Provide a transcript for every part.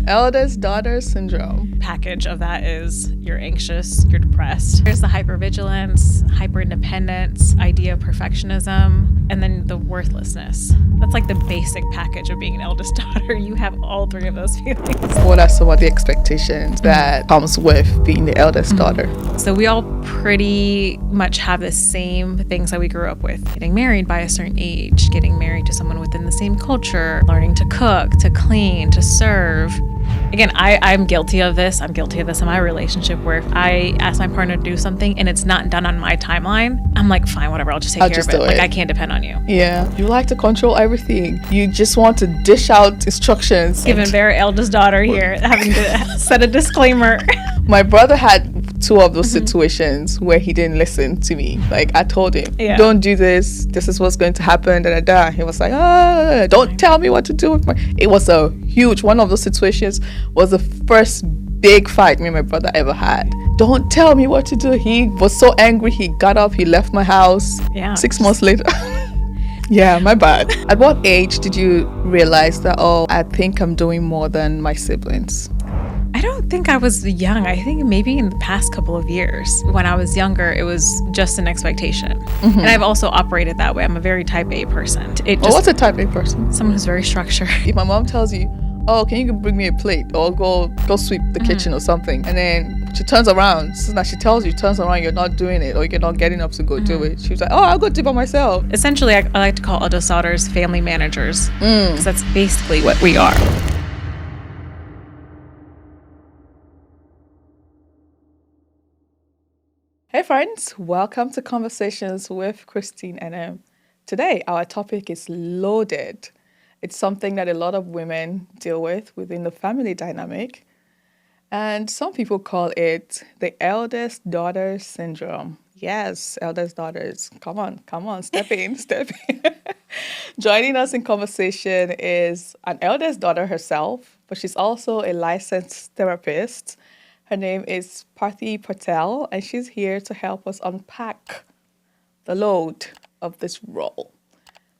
Eldest Daughter Syndrome. Package of that is you're anxious, you're depressed. There's the hypervigilance, hyperindependence, idea of perfectionism, and then the worthlessness. That's like the basic package of being an eldest daughter. You have all three of those feelings. What are some of the expectations that comes with being the eldest daughter? So we all pretty much have the same things that we grew up with. Getting married by a certain age, getting married to someone within the same culture, learning to cook, to clean, to serve. Again, I'm guilty of this. I'm guilty of this in my relationship where if I ask my partner to do something and it's not done on my timeline, I'm like, fine, whatever, I'll just take care of it. Like, I can't depend on you. Yeah. You like to control everything. You just want to dish out instructions. Given very eldest daughter here, having to set a disclaimer. My brother had two of those situations where he didn't listen to me. Like, I told him, don't do this. This is what's going to happen. Da. He was like, don't tell me what to do with my... It was a huge... One of those situations was the first big fight me and my brother ever had. Don't tell me what to do. He was so angry. He got up. He left my house. 6 months later. Yeah, my bad. At what age did you realize that, I think I'm doing more than my siblings? I don't think I was young. I think maybe in the past couple of years. When I was younger, it was just an expectation. And I've also operated that way. I'm a very type A person. What's a type A person? Someone who's very structured. If my mom tells you, can you bring me a plate or go sweep the kitchen or something, and then she turns around, so now she tells you, turns around, you're not doing it or you're not getting up to go do it. She was like, I'll go do it by myself. Essentially, I like to call eldest daughters family managers because that's basically what we are. Hey friends, welcome to Conversations with Krystn Enem. Today, our topic is loaded. It's something that a lot of women deal with within the family dynamic. And some people call it the Eldest Daughter Syndrome. Yes, eldest daughters. Come on, step in. Joining us in conversation is an eldest daughter herself, but she's also a licensed therapist. Her name is Parthi Patel, and she's here to help us unpack the load of this role.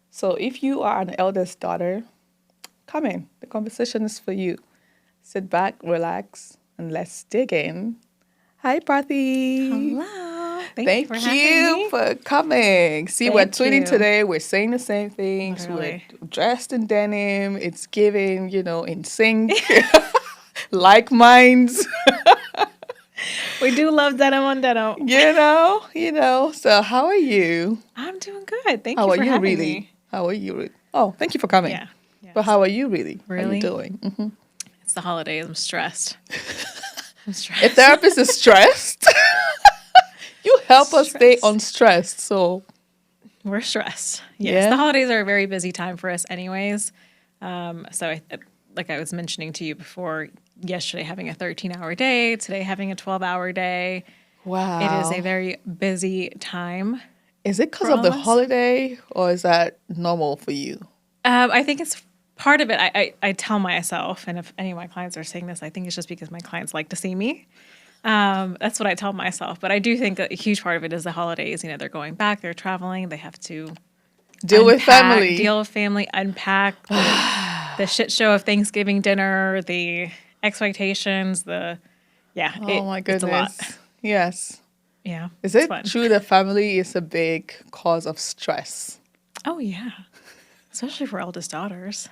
So if you are an eldest daughter, come in. The conversation is for you. Sit back, relax, and let's dig in. Hi, Parthi. Hello. Thank you for coming. See, we're twinning today. We're saying the same things. Literally. We're dressed in denim. It's giving, in sync. Like minds. We do love denim on denim. So how are you? I'm doing good. Thank you for having me. How are you really? Oh, thank you for coming. Yeah. But how are you really? Really? How are you doing? Mm-hmm. It's the holidays. I'm stressed. A therapist is stressed? You help us stay unstressed, so... We're stressed. Yes, the holidays are a very busy time for us anyways. Like I was mentioning to you before, yesterday having a 13-hour day, today having a 12-hour day. Wow. It is a very busy time. Is it because of the holiday, or is that normal for you? I think it's part of it. I tell myself, and if any of my clients are saying this, I think it's just because my clients like to see me. That's what I tell myself. But I do think that a huge part of it is the holidays. They're going back, they're traveling, they have to deal with family, unpack the shit show of Thanksgiving dinner, the expectations, oh my goodness. It's a lot. Yes. Yeah. Is it true that family is a big cause of stress? Oh, yeah. Especially for eldest daughters.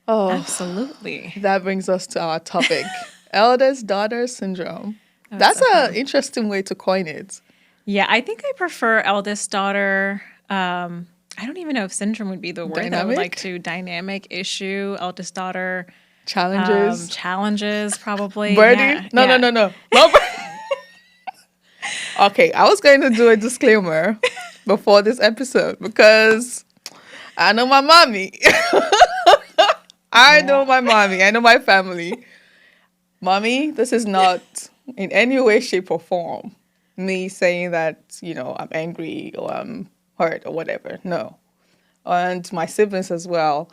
Oh, absolutely. That brings us to our topic, Eldest Daughter Syndrome. That's an interesting way to coin it. Yeah, I think I prefer eldest daughter. I don't even know if syndrome would be the word that I would like to. Dynamic issue, eldest daughter. Challenges, probably. Birdie? Yeah. No. Okay, I was going to do a disclaimer before this episode because I know my mommy. I know my mommy. I know my family. Mommy, this is not in any way, shape, or form me saying that, I'm angry or I'm hurt or whatever. No. And my siblings as well.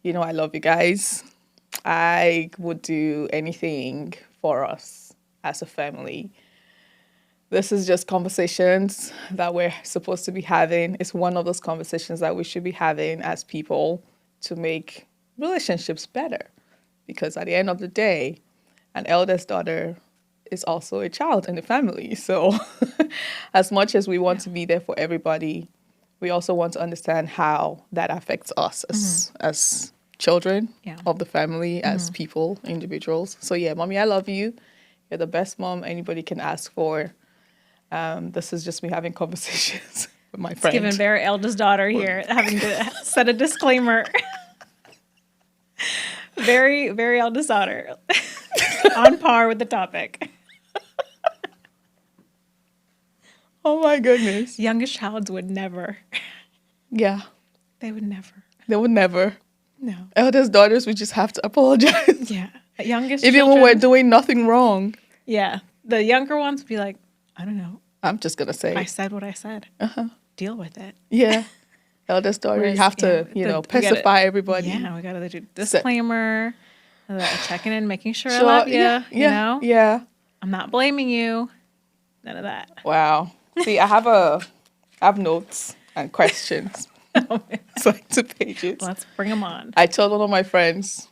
I love you guys. I would do anything for us as a family. This is just conversations that we're supposed to be having. It's one of those conversations that we should be having as people to make relationships better. because at the end of the day, an eldest daughter is also a child in the family. So as much as we want to be there for everybody, we also want to understand how that affects us as children of the family, as people, individuals. So yeah, mommy, I love you. You're the best mom anybody can ask for. This is just me having conversations with my friend. Given their eldest daughter here, having to set a disclaimer. Very, very eldest daughter. On par with the topic. Oh my goodness. Youngest childs would never. Yeah. They would never. They would never. No. Eldest daughters, we just have to apologize. Yeah. Youngest Even children, when we're doing nothing wrong. Yeah. The younger ones would be like, I don't know. I'm just going to say. I said what I said. Deal with it. Yeah. Eldest daughter, you have to, pacify everybody. Yeah, we got to do disclaimer, checking in, making sure I love you, you know? Yeah. I'm not blaming you. None of that. Wow. See, I have notes and questions. It's like 2 pages. Let's bring them on. I told one of my friends,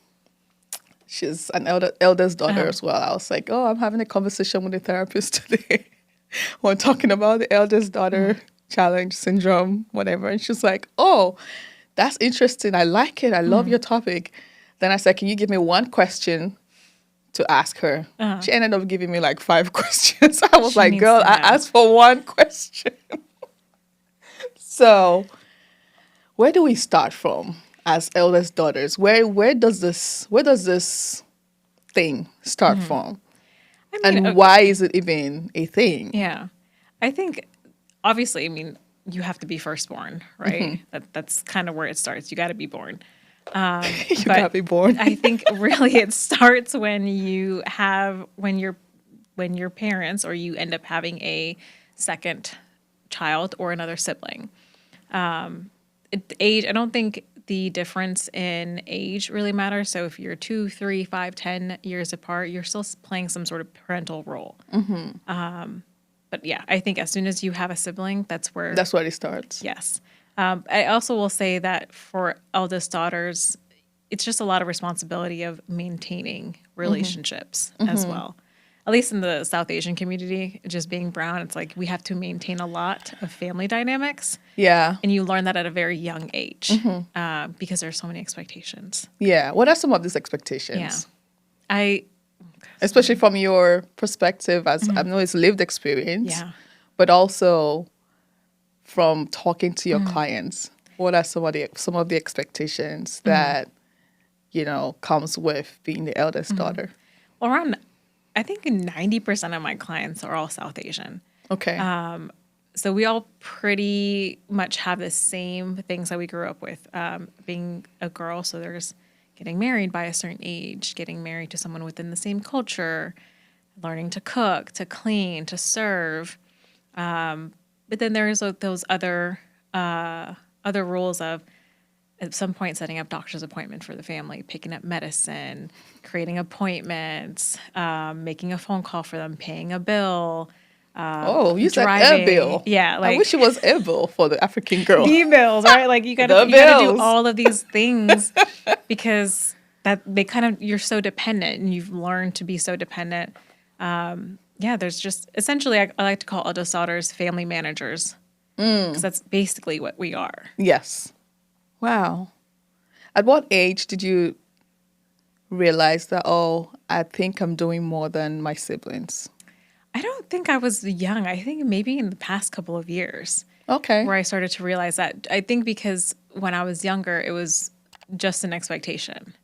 she's an eldest daughter as well. I was like, oh, I'm having a conversation with a therapist today. We're talking about the eldest daughter challenge syndrome, whatever. And she's like, oh, that's interesting. I like it. I love your topic. Then I said, can you give me one question to ask her? She ended up giving me like 5 questions. I was like, girl, I asked for one question. So where do we start from as eldest daughters? Where does this thing start from? I mean, and why is it even a thing? Yeah. I think, obviously, you have to be firstborn, right? That's kind of where it starts. You got to be born. You got to be born. I think really it starts when you're parents, or you end up having a second child or another sibling. Age, I don't think the difference in age really matters. So if you're 2, 3, 5, 10 years apart, you're still playing some sort of parental role. But yeah, I think as soon as you have a sibling, that's where it starts. Yes. I also will say that for eldest daughters, it's just a lot of responsibility of maintaining relationships as well. At least in the South Asian community, just being brown, it's like we have to maintain a lot of family dynamics. Yeah. And you learn that at a very young age because there's so many expectations. Yeah. What are some of these expectations? Yeah. Especially from your perspective, as I know it's lived experience, but also from talking to your clients. What are some of the expectations that, comes with being the eldest daughter? Well, I think 90% of my clients are all South Asian. Okay. So we all pretty much have the same things that we grew up with. Being a girl, so there's getting married by a certain age, getting married to someone within the same culture, learning to cook, to clean, to serve. But then there's those other rules of, at some point, setting up doctor's appointment for the family, picking up medicine, creating appointments, making a phone call for them, paying a bill. You driving. Said a bill. Yeah, I wish it was a bill for the African girl. The bills, right? Like you gotta do all of these things because you're so dependent, and you've learned to be so dependent. There's just essentially I like to call eldest daughters family managers because that's basically what we are. Yes. Wow. At what age did you realize that, I think I'm doing more than my siblings? I don't think I was young. I think maybe in the past couple of years. Okay. Where I started to realize that. I think because when I was younger, it was just an expectation.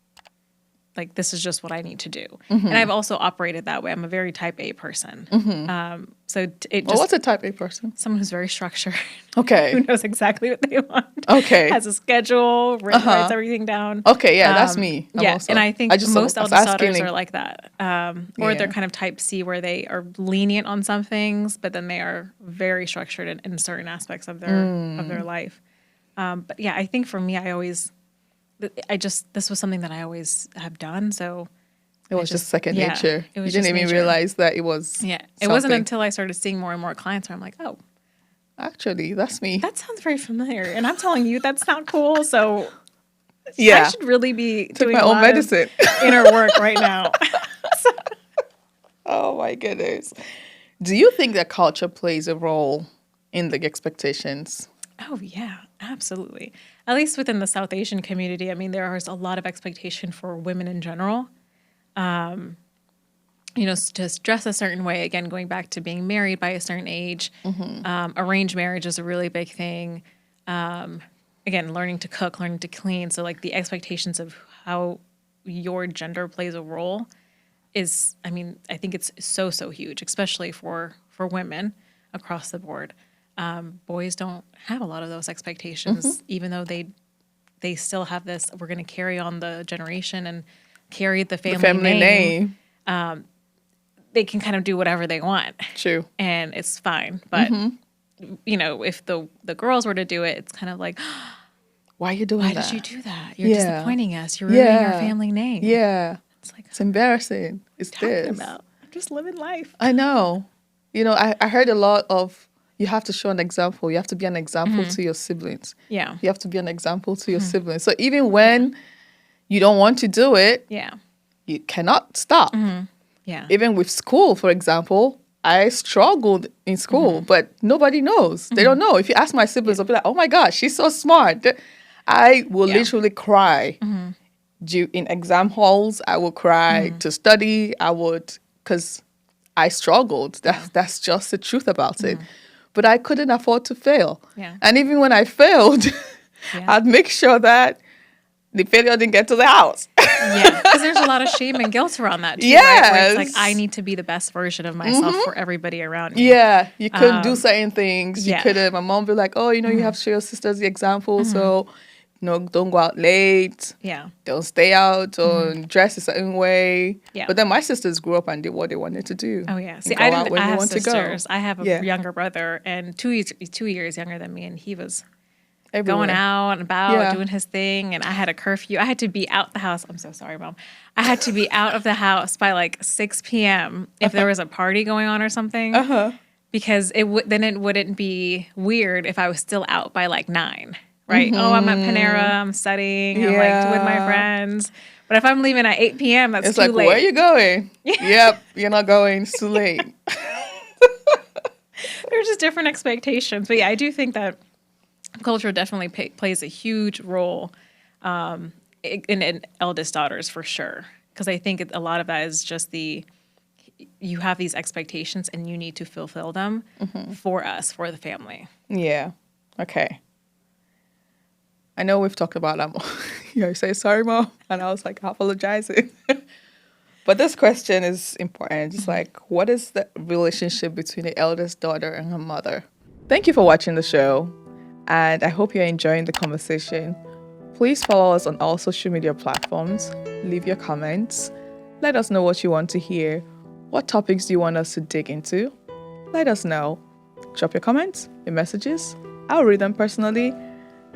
Like, this is just what I need to do. And I've also operated that way. I'm a very type A person. What's a type A person? Someone who's very structured. Okay. Who knows exactly what they want. Okay. Has a schedule, writes everything down. Okay, yeah, that's me. And I think most eldest daughters are like that. Or they're kind of type C, where they are lenient on some things, but then they are very structured in certain aspects of their life. But yeah, I think for me, this was something that I always have done. So it was just second nature. It was you didn't even realize that it was. Yeah. It wasn't until I started seeing more and more clients where I'm like, oh, actually, that's me. That sounds very familiar. And I'm telling you, that's not cool. So I Yeah. should really be Took doing my a own lot medicine. of inner work right now. Oh my goodness. Do you think that culture plays a role in the expectations? Oh, yeah, absolutely. At least within the South Asian community, I mean, there is a lot of expectation for women in general. To dress a certain way, again, going back to being married by a certain age. Arranged marriage is a really big thing. Again, learning to cook, learning to clean. So, like, the expectations of how your gender plays a role is, I mean, I think it's so huge, especially for women across the board. Boys don't have a lot of those expectations, even though they still have this. We're going to carry on the generation and carry the The family, family name. name. They can kind of do whatever they want, True. and it's fine. But if the girls were to do it, it's kind of like, Why are you doing why that? did you do that? You're Yeah. disappointing us. You're ruining our Yeah. family name. Yeah. It's like, It's embarrassing. It's what are you talking this. about? I'm just living life. I know. I heard a lot of you have to show an example. You have to be an example to your siblings. Yeah. You have to be an example to your siblings. So even when you don't want to do it, Yeah. you cannot stop. Yeah. Even with school, for example, I struggled in school, but nobody knows. They don't know. If you ask my siblings, they'll be like, oh my gosh, she's so smart. I will literally cry. In exam halls, I will cry. To study, I would, because I struggled. That's just the truth about it. But I couldn't afford to fail. Yeah. And even when I failed, I'd make sure that the failure didn't get to the house. Yeah, because there's a lot of shame and guilt around that too, right? Where it's like, Yes. I need to be the best version of myself for everybody around me. Yeah, you couldn't do certain things. You yeah. couldn't. My mom would be like, "Oh, you have to show your sisters the example. So, don't go out late. Yeah. Don't stay out or dress a certain way." Yeah. But then my sisters grew up and did what they wanted to do. Oh yeah. and See, go I out didn't. when I they have want to go. sisters. I have a Yeah. younger brother, and 2 years younger than me, and he was Everywhere. going out and about, Yeah. doing his thing, and I had a curfew. I had to be out the house. I'm so sorry, Mom. I had to be out of the house by like 6 p.m. if there was a party going on or something. Because it wouldn't be weird if I was still out by like 9, right? Oh, I'm at Panera, I'm studying, I'm like with my Yeah. friends. But if I'm leaving at 8 p.m., that's It's too like, late. where are you going? Yep, you're not going. It's too late. There's just different expectations. But yeah, I do think that culture definitely plays a huge role in eldest daughters for sure. Because I think a lot of that is just you have these expectations and you need to fulfill them for us, for the family. Yeah. Okay. I know we've talked about that. You say sorry, Mom, and I was like apologizing. But this question is important. It's like, what is the relationship between the eldest daughter and her mother? Thank you for watching the show, and I hope you're enjoying the conversation. Please follow us on all social media platforms. Leave your comments. Let us know what you want to hear. What topics do you want us to dig into? Let us know. Drop your comments, your messages. I'll read them personally,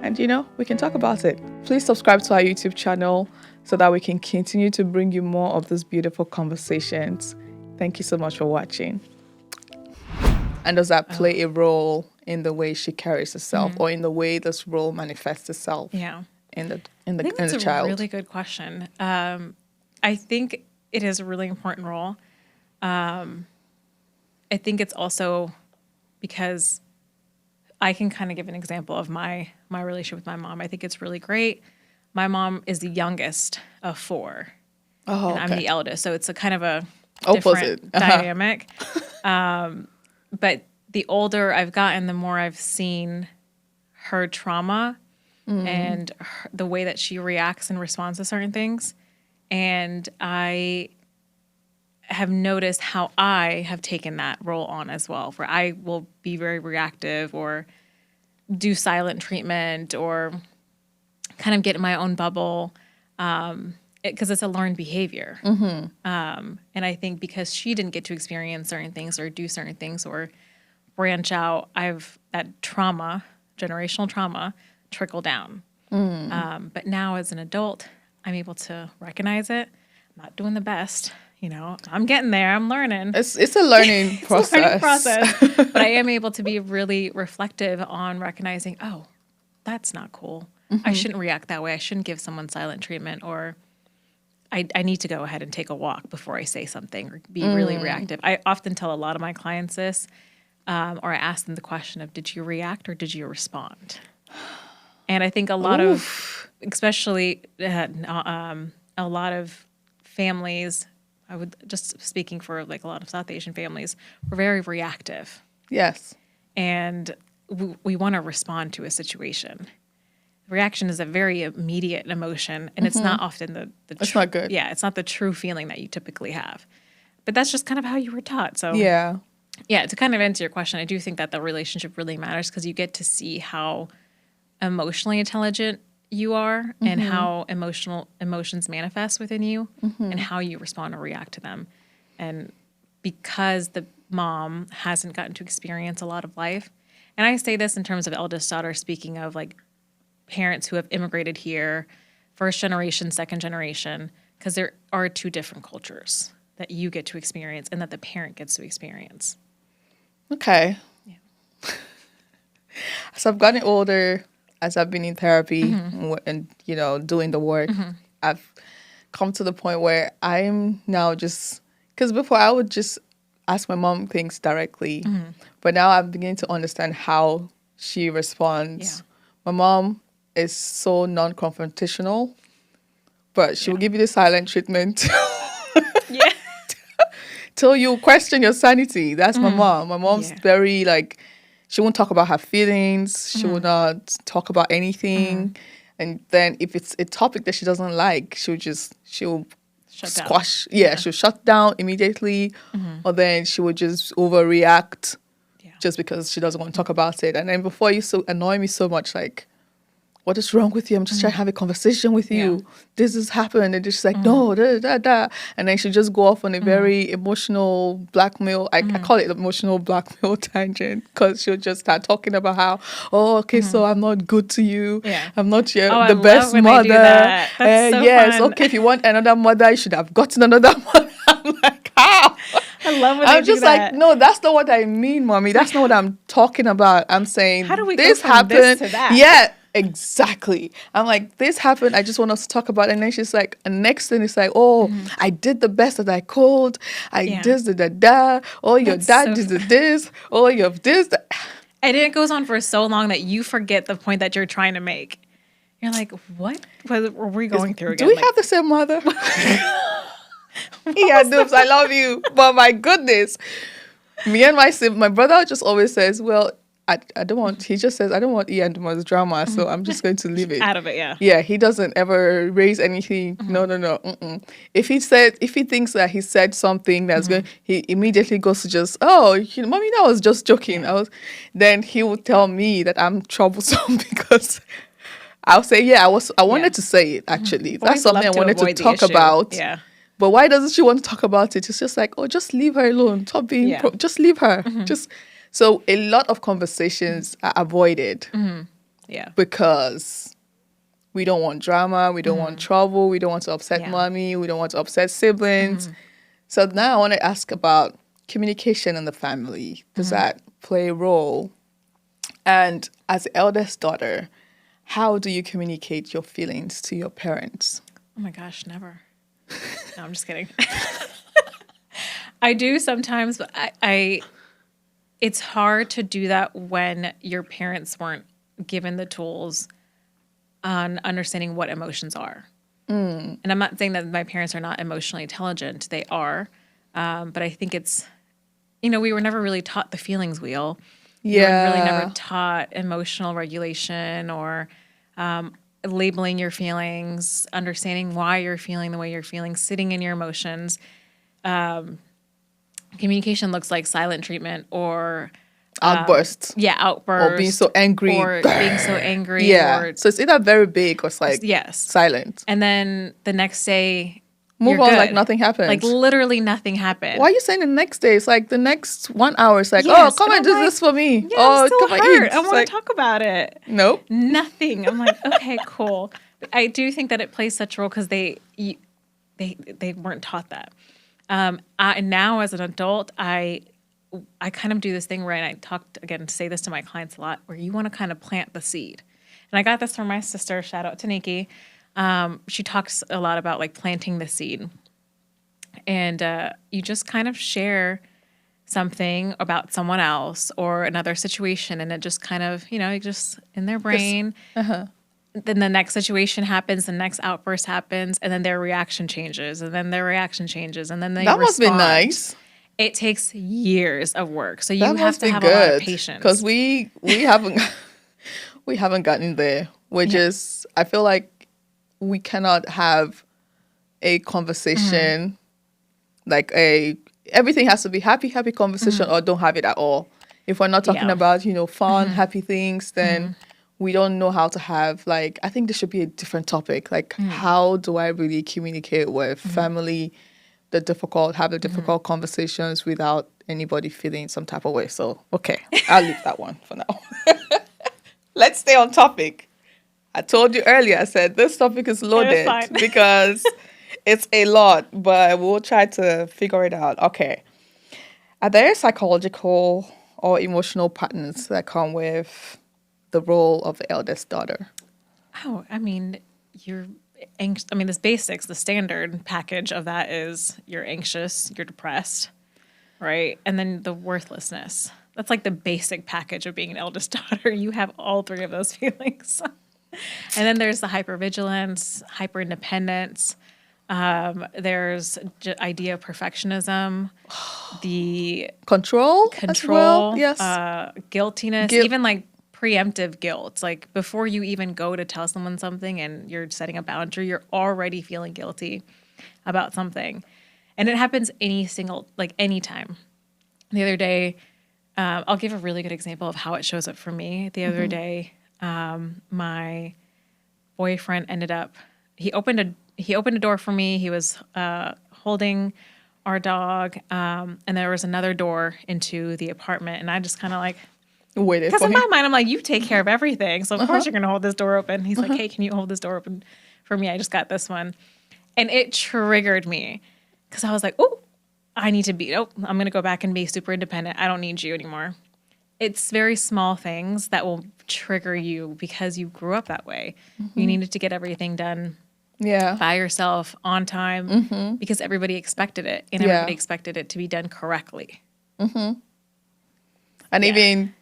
and we can talk about it. Please subscribe to our YouTube channel so that we can continue to bring you more of these beautiful conversations. Thank you so much for watching. And does that play a role in the way she carries herself, or in the way this role manifests itself? Yeah. In the I think that's child. a really good question. I think it is a really important role. I think it's also because I can kind of give an example of my relationship with my mom. I think it's really great. My mom is the youngest of 4, Oh, and I'm okay. the eldest, so it's a kind of a Opposite. different dynamic. But the older I've gotten, the more I've seen her trauma and the way that she reacts and responds to certain things. And I have noticed how I have taken that role on as well, where I will be very reactive or do silent treatment or kind of get in my own bubble because it's a learned behavior. And I think because she didn't get to experience certain things or do certain things or branch out, that trauma, generational trauma, trickle down. But now as an adult, I'm able to recognize it. I'm not doing the best. I'm getting there. I'm learning. It's a learning process. It's a learning process. But I am able to be really reflective on recognizing, oh, that's not cool. I shouldn't react that way. I shouldn't give someone silent treatment, or I need to go ahead and take a walk before I say something or be really reactive. I often tell a lot of my clients this, or I ask them the question of, did you react or did you respond? And I think a lot of, especially a lot of families, I would just speaking for like a lot of South Asian families, we're very reactive. Yes. And we want to respond to a situation. Reaction is a very immediate emotion, and it's not often the It's not good. Yeah, it's not the true feeling that you typically have. But that's just kind of how you were taught. So Yeah. to kind of answer your question, I do think that the relationship really matters because you get to see how emotionally intelligent you are and how emotions manifest within you and how you respond or react to them. And because the mom hasn't gotten to experience a lot of life, and I say this in terms of eldest daughter, speaking of like parents who have immigrated here, first generation, second generation, because there are two different cultures that you get to experience and that the parent gets to experience. Okay. Yeah. As I've gotten older, as I've been in therapy and, doing the work, I've come to the point where I'm now just, because before I would just ask my mom things directly, but now I'm beginning to understand how she responds. Yeah. My mom is so non-confrontational, but she will give you the silent treatment Yeah. till you question your sanity. That's my mom. My mom's very she won't talk about her feelings. She will not talk about anything. And then if it's a topic that she doesn't like, she'll Shut squash. down. Yeah, she'll shut down immediately, or then she would just overreact just because she doesn't want to talk about it. And then before you annoy me so much, like, what is wrong with you? I'm just trying to have a conversation with you. Yeah. This has happened. And she's like, no, da, da, da. And then she just go off on a very emotional blackmail. I call it emotional blackmail tangent because she'll just start talking about how, okay, so I'm not good to you. Yeah. I'm not the I best love when mother. They do that. That's so yes, fun. okay, if you want another mother, you should have gotten another mother. I'm like, how? I love when I'm they do just that. like, no, that's not what I mean, mommy. That's not what I'm talking about. I'm saying How do we this go from happened. this to that? Yeah, exactly. I'm like, this happened. I just want us to talk about it. And then she's like, and next thing is like, I did the best that I could. I did the da. Oh, your That's dad so did this. Oh, you have this. And it goes on for so long that you forget the point that you're trying to make. You're like, what were we going through again? Do we have the same mother? Yeah, Dubs, I love you. But my goodness. Me and my brother just always says, well, I don't want, he just says, I don't want Ian Duma's drama, so I'm just going to leave it. Out of it, yeah. Yeah, he doesn't ever raise anything. No. If he thinks that he said something that's good, he immediately goes to just, mommy, that was just joking. Yeah. Then he would tell me that I'm troublesome because I'll say, I wanted to say it actually. That's Boys something I love to wanted to avoid the talk issue. about. Yeah. But why doesn't she want to talk about it? It's just like, just leave her alone. Stop being, just leave her. So a lot of conversations are avoided Yeah. because we don't want drama, we don't want trouble, we don't want to upset mommy, we don't want to upset siblings. So now I want to ask about communication in the family. Does that play a role? And as the eldest daughter, how do you communicate your feelings to your parents? Oh my gosh, never. No, I'm just kidding. I do sometimes, but it's hard to do that when your parents weren't given the tools on understanding what emotions are. And I'm not saying that my parents are not emotionally intelligent. They are. But I think it's, we were never really taught the feelings wheel. We were really never taught emotional regulation or labeling your feelings, understanding why you're feeling the way you're feeling, sitting in your emotions. Communication looks like silent treatment or outbursts. Outbursts. Or being so angry. Or being so angry. Yeah. Or, so it's either very big or it's like silent. And then the next day, move you're on good. like nothing happened. Like literally nothing happened. Why are you saying the next day? It's like the next 1 hour. It's like, come and do this for me. Yeah, I'm still come hurt. and eat. I want to talk about it. Nope. Nothing. I'm like, okay, cool. But I do think that it plays such a role because they weren't taught that. Now as an adult, I kind of do this thing where I say this to my clients a lot, where you want to kind of plant the seed. And I got this from my sister. Shout out to Nikki. She talks a lot about like planting the seed. And you just kind of share something about someone else or another situation, and it just kind of, you just in their brain. Then the next situation happens, the next outburst happens, and then their reaction changes, and then their reaction changes, and then they That must be respond. nice. It takes years of work, so you That have must to be have a lot of good patience. because we haven't we haven't gotten there. I feel like we cannot have a conversation like everything has to be happy conversation or don't have it at all. If we're not talking about fun happy things, then we don't know how to have, like, I think there should be a different topic, like how do I really communicate with family, have the difficult conversations without anybody feeling some type of way. So okay, I'll leave that one for now. Let's stay on topic. I told you earlier, I said this topic is loaded because it's a lot, but we'll try to figure it out. Okay. Are there psychological or emotional patterns that come with the role of the eldest daughter? Oh, I mean, you're anxious. I mean, this basics, the standard package of that is you're anxious, you're depressed, right? And then the worthlessness. That's like the basic package of being an eldest daughter. You have all three of those feelings. And then there's the hypervigilance, hyperindependence. There's idea of perfectionism, the control as well? Yes. Guiltiness, even like preemptive guilt. Like before you even go to tell someone something and you're setting a boundary, you're already feeling guilty about something. And it happens anytime. The other day, I'll give a really good example of how it shows up for me. The other day, my boyfriend he opened a door for me. He was holding our dog, and there was another door into the apartment. And I just kind of like waited because for in him. my mind, I'm like, you take care of everything. So of course you're going to hold this door open. He's like, hey, can you hold this door open for me? I just got this one. And it triggered me because I was like, oh, I'm going to go back and be super independent. I don't need you anymore. It's very small things that will trigger you because you grew up that way. You needed to get everything done by yourself on time because everybody expected it, and everybody expected it to be done correctly. And even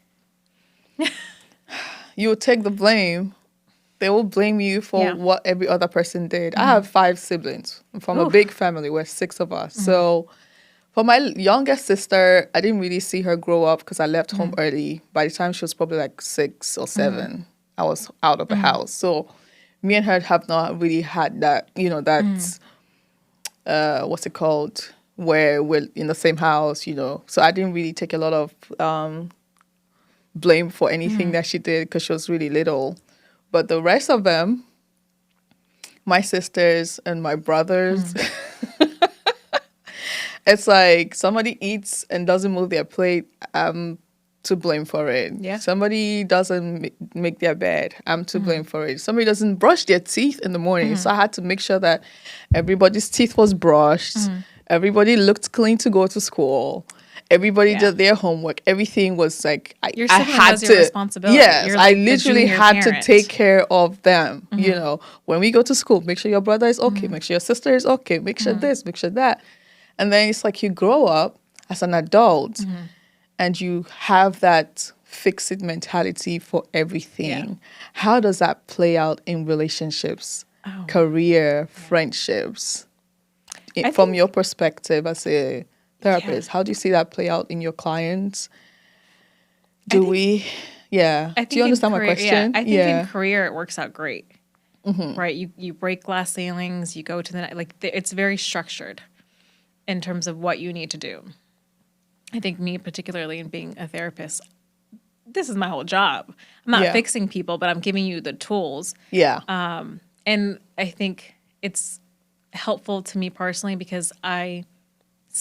you will take the blame. They will blame you for what every other person did. I have 5 siblings. I'm from a big family. We're 6 of us. So for my youngest sister, I didn't really see her grow up because I left home early. By the time she was probably like 6 or 7, I was out of the house. So me and her have not really had that, what's it called, where we're in the same house, So I didn't really take a lot of blame for anything that she did because she was really little. But the rest of them, my sisters and my brothers, it's like somebody eats and doesn't move their plate, I'm to blame for it. Yeah. Somebody doesn't make their bed, I'm to blame for it. Somebody doesn't brush their teeth in the morning, so I had to make sure that everybody's teeth was brushed. Everybody looked clean to go to school. Everybody did their homework. Everything was like I had to. Your responsibility. Yes, you're like I literally had to take care of them. When we go to school, make sure your brother is okay. Make sure your sister is okay. Make sure this. Make sure that. And then it's like you grow up as an adult, and you have that fix-it mentality for everything. Yeah. How does that play out in relationships, career, friendships? From your perspective as a therapist, how do you see that play out in your clients? Do you understand my question? Yeah, I think in career it works out great. Right? You break glass ceilings, you go to it's very structured in terms of what you need to do. I think me particularly in being a therapist, this is my whole job. I'm not fixing people, but I'm giving you the tools. Yeah. And I think it's helpful to me personally because I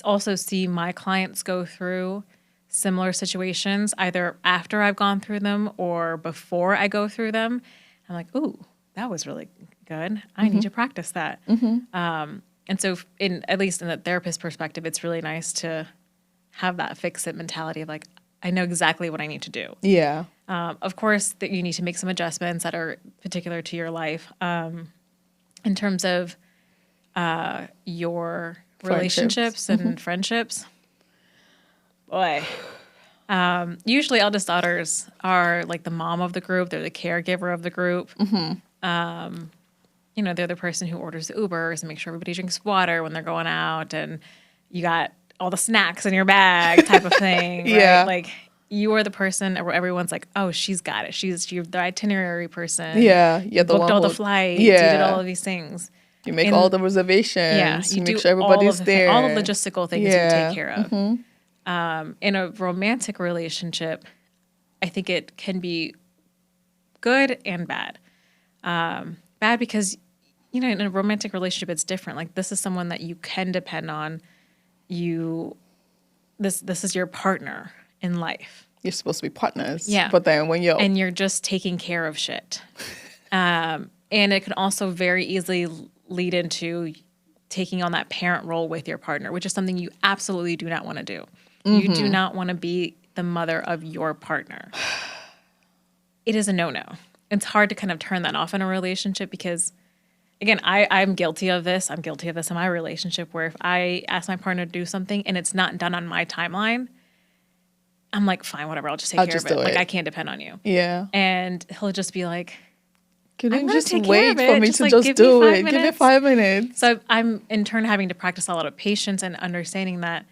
also see my clients go through similar situations, either after I've gone through them or before I go through them. I'm like, ooh, that was really good. I need to practice that. And so at least in the therapist perspective, it's really nice to have that fix-it mentality of like, I know exactly what I need to do. Yeah. Of course, that you need to make some adjustments that are particular to your life. In terms of your relationships and friendships, boy. Usually, eldest daughters are like the mom of the group. They're the caregiver of the group. They're the person who orders the Ubers and makes sure everybody drinks water when they're going out, and you got all the snacks in your bag, type of thing. Yeah. Right? Like you are the person where everyone's like, "Oh, she's got it. You're the itinerary person. Yeah. You're the booked one all the who, flights. yeah. You did all of these things. You make all the reservations. Yeah, you make do sure everybody's there. all the logistical things you take care of. In a romantic relationship, I think it can be good and bad. Bad because, in a romantic relationship, it's different. Like this is someone that you can depend on. This is your partner in life. You're supposed to be partners. Yeah. But then when you're just taking care of shit. And it can also very easily lead into taking on that parent role with your partner, which is something you absolutely do not want to do. You do not want to be the mother of your partner. It is a no-no. It's hard to kind of turn that off in a relationship because, again, I'm guilty of this. I'm guilty of this in my relationship where if I ask my partner to do something and it's not done on my timeline, I'm like, fine, whatever. I'll just take care of it. Like, I can't depend on you. Yeah. And he'll just be like, can you just take wait care of for me just to like, just give do me 5 it? minutes. Give me 5 minutes. So I'm in turn having to practice a lot of patience and understanding that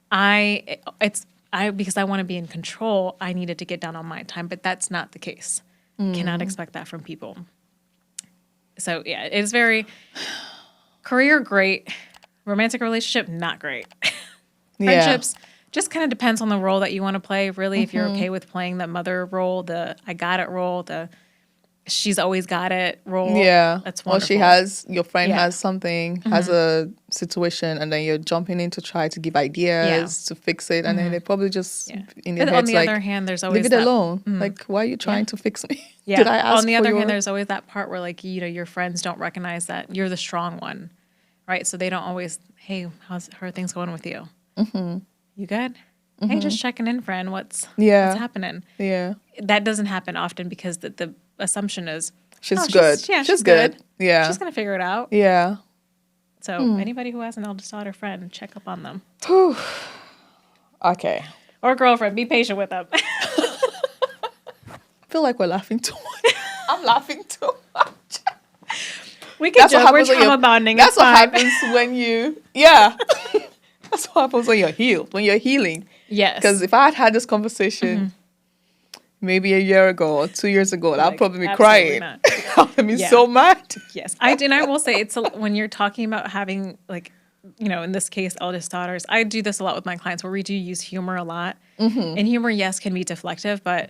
because I want to be in control, I needed to get done on my time, but that's not the case. Cannot expect that from people. So yeah, it's very career great, romantic relationship not great. Friendships just kind of depends on the role that you want to play. Really, if you're okay with playing the mother role, the I got it role, the she's always got it role. Yeah. That's wonderful. Or your friend has something, has a situation, and then you're jumping in to try to give ideas to fix it. And then they probably just, in their heads, on the other hand, there's always leave it alone. Like, why are you trying to fix me? Yeah. Did I ask on the for other your... hand, there's always that part where, like, your friends don't recognize that you're the strong one, right? So they don't always, hey, how are things going with you? You good? Hey, just checking in, friend. What's happening? Yeah. That doesn't happen often because the assumption is, she's good. She's good. Yeah. She's going to figure it out. Yeah. So anybody who has an eldest daughter friend, check up on them. Okay. Or girlfriend, be patient with them. I feel like we're laughing too much. I'm laughing too much. We can joke. We're trauma bonding. That's what happens when you... Yeah. That's what happens when you're healed, when you're healing. Yes. Because if I had had this conversation maybe a year ago or 2 years ago, I'd probably be crying. I'd be so mad. Yes. I will say when you're talking about having, like, in this case, eldest daughters, I do this a lot with my clients where we do use humor a lot. And humor, yes, can be deflective, but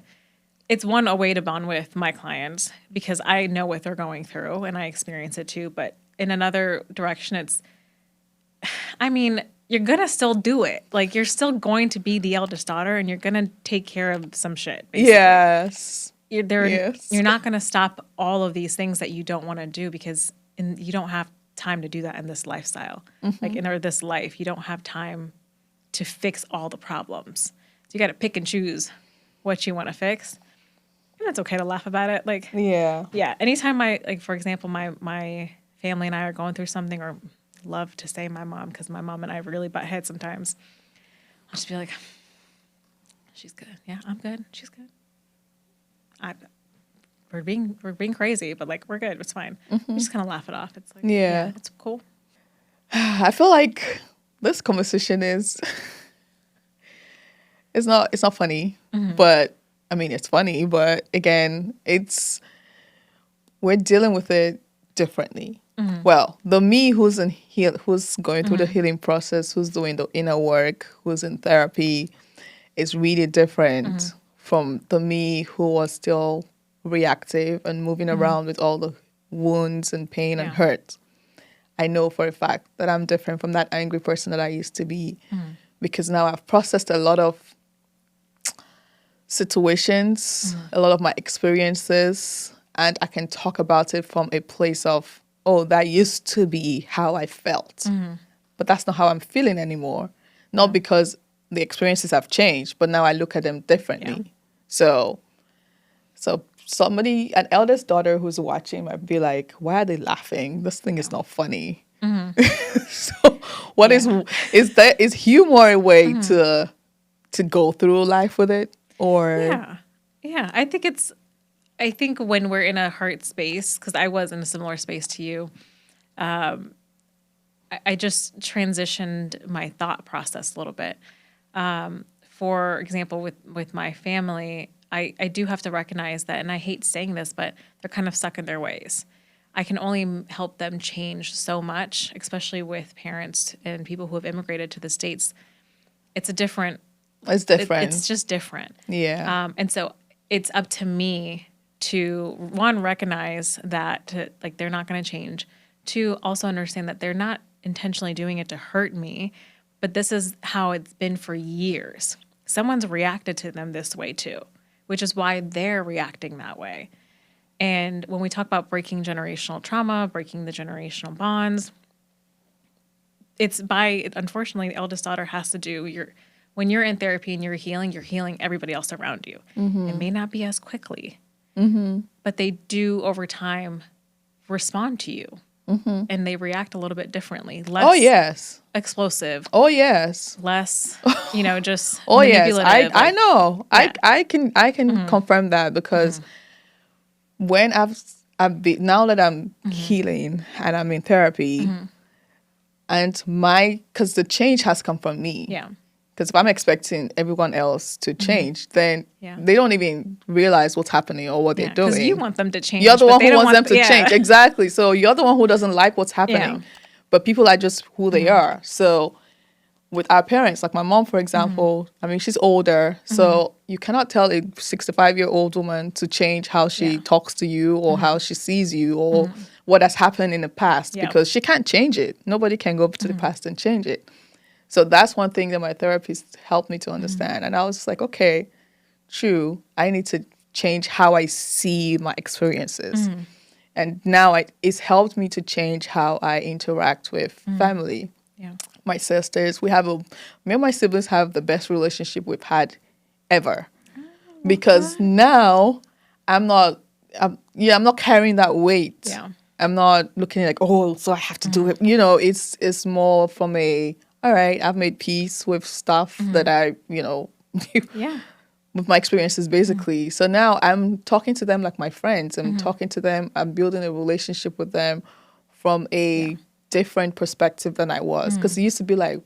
it's a way to bond with my clients because I know what they're going through and I experience it too. But in another direction, you're going to still do it. Like, you're still going to be the eldest daughter and you're going to take care of some shit, basically. Yes. You're not going to stop all of these things that you don't want to do because you don't have time to do that in this lifestyle. Like, or this life, you don't have time to fix all the problems. So you got to pick and choose what you want to fix. And it's okay to laugh about it. Like, yeah. Anytime for example, my family and I are going through something, or love to say my mom, because my mom and I really butt heads sometimes. I'll just be like, she's good. Yeah, I'm good. She's good. We're being crazy, but like we're good. It's fine. We just kind of laugh it off. It's like, yeah, it's cool. I feel like this conversation it's not funny, but I mean it's funny. But again, we're dealing with it differently. Well, the me who's going through the healing process, who's doing the inner work, who's in therapy, is really different from the me who was still reactive and moving around with all the wounds and pain and hurt. I know for a fact that I'm different from that angry person that I used to be because now I've processed a lot of situations, a lot of my experiences, and I can talk about it from a place of, oh, that used to be how I felt. But that's not how I'm feeling anymore. Not because the experiences have changed, but now I look at them differently. Yeah. So somebody, an eldest daughter who's watching might be like, why are they laughing? This thing is not funny. So what is humor a way to go through life with it? Or Yeah. I think when we're in a heart space, because I was in a similar space to you, I just transitioned my thought process a little bit. For example, with my family, I do have to recognize that, and I hate saying this, but they're kind of stuck in their ways. I can only help them change so much, especially with parents and people who have immigrated to the States. It's different. It's just different. Yeah. And so it's up to me to, one, recognize that like they're not going to change. Two, also understand that they're not intentionally doing it to hurt me, but this is how it's been for years. Someone's reacted to them this way too, which is why they're reacting that way. And when we talk about breaking generational trauma, breaking the generational bonds, unfortunately, the eldest daughter has to do when you're in therapy and you're healing everybody else around you. It may not be as quickly, but they do over time respond to you. And they react a little bit differently. Less explosive. Oh, yes. Less, just oh, yes. manipulative. I know. Yeah. I can confirm that because when I've been, now that I'm healing and I'm in therapy, and because the change has come from me. Yeah. Because if I'm expecting everyone else to change, then they don't even realize what's happening or what they're doing. Because you want them to change. You're the one who wants them to change. Exactly. So you're the one who doesn't like what's happening. Yeah. But people are just who they are. So with our parents, like my mom, for example, I mean, she's older. So you cannot tell a 65-year-old woman to change how she talks to you or how she sees you or what has happened in the past because she can't change it. Nobody can go to the past and change it. So that's one thing that my therapist helped me to understand. And I was just like, okay, true. I need to change how I see my experiences. And now it's helped me to change how I interact with family. Yeah. My sisters, me and my siblings have the best relationship we've had ever. Because now I'm not carrying that weight. Yeah. I'm not looking like, oh, so I have to do it. It's more from all right, I've made peace with stuff that I, with my experiences basically. So now I'm talking to them like my friends. I'm talking to them. I'm building a relationship with them from a different perspective than I was. Because it used to be like,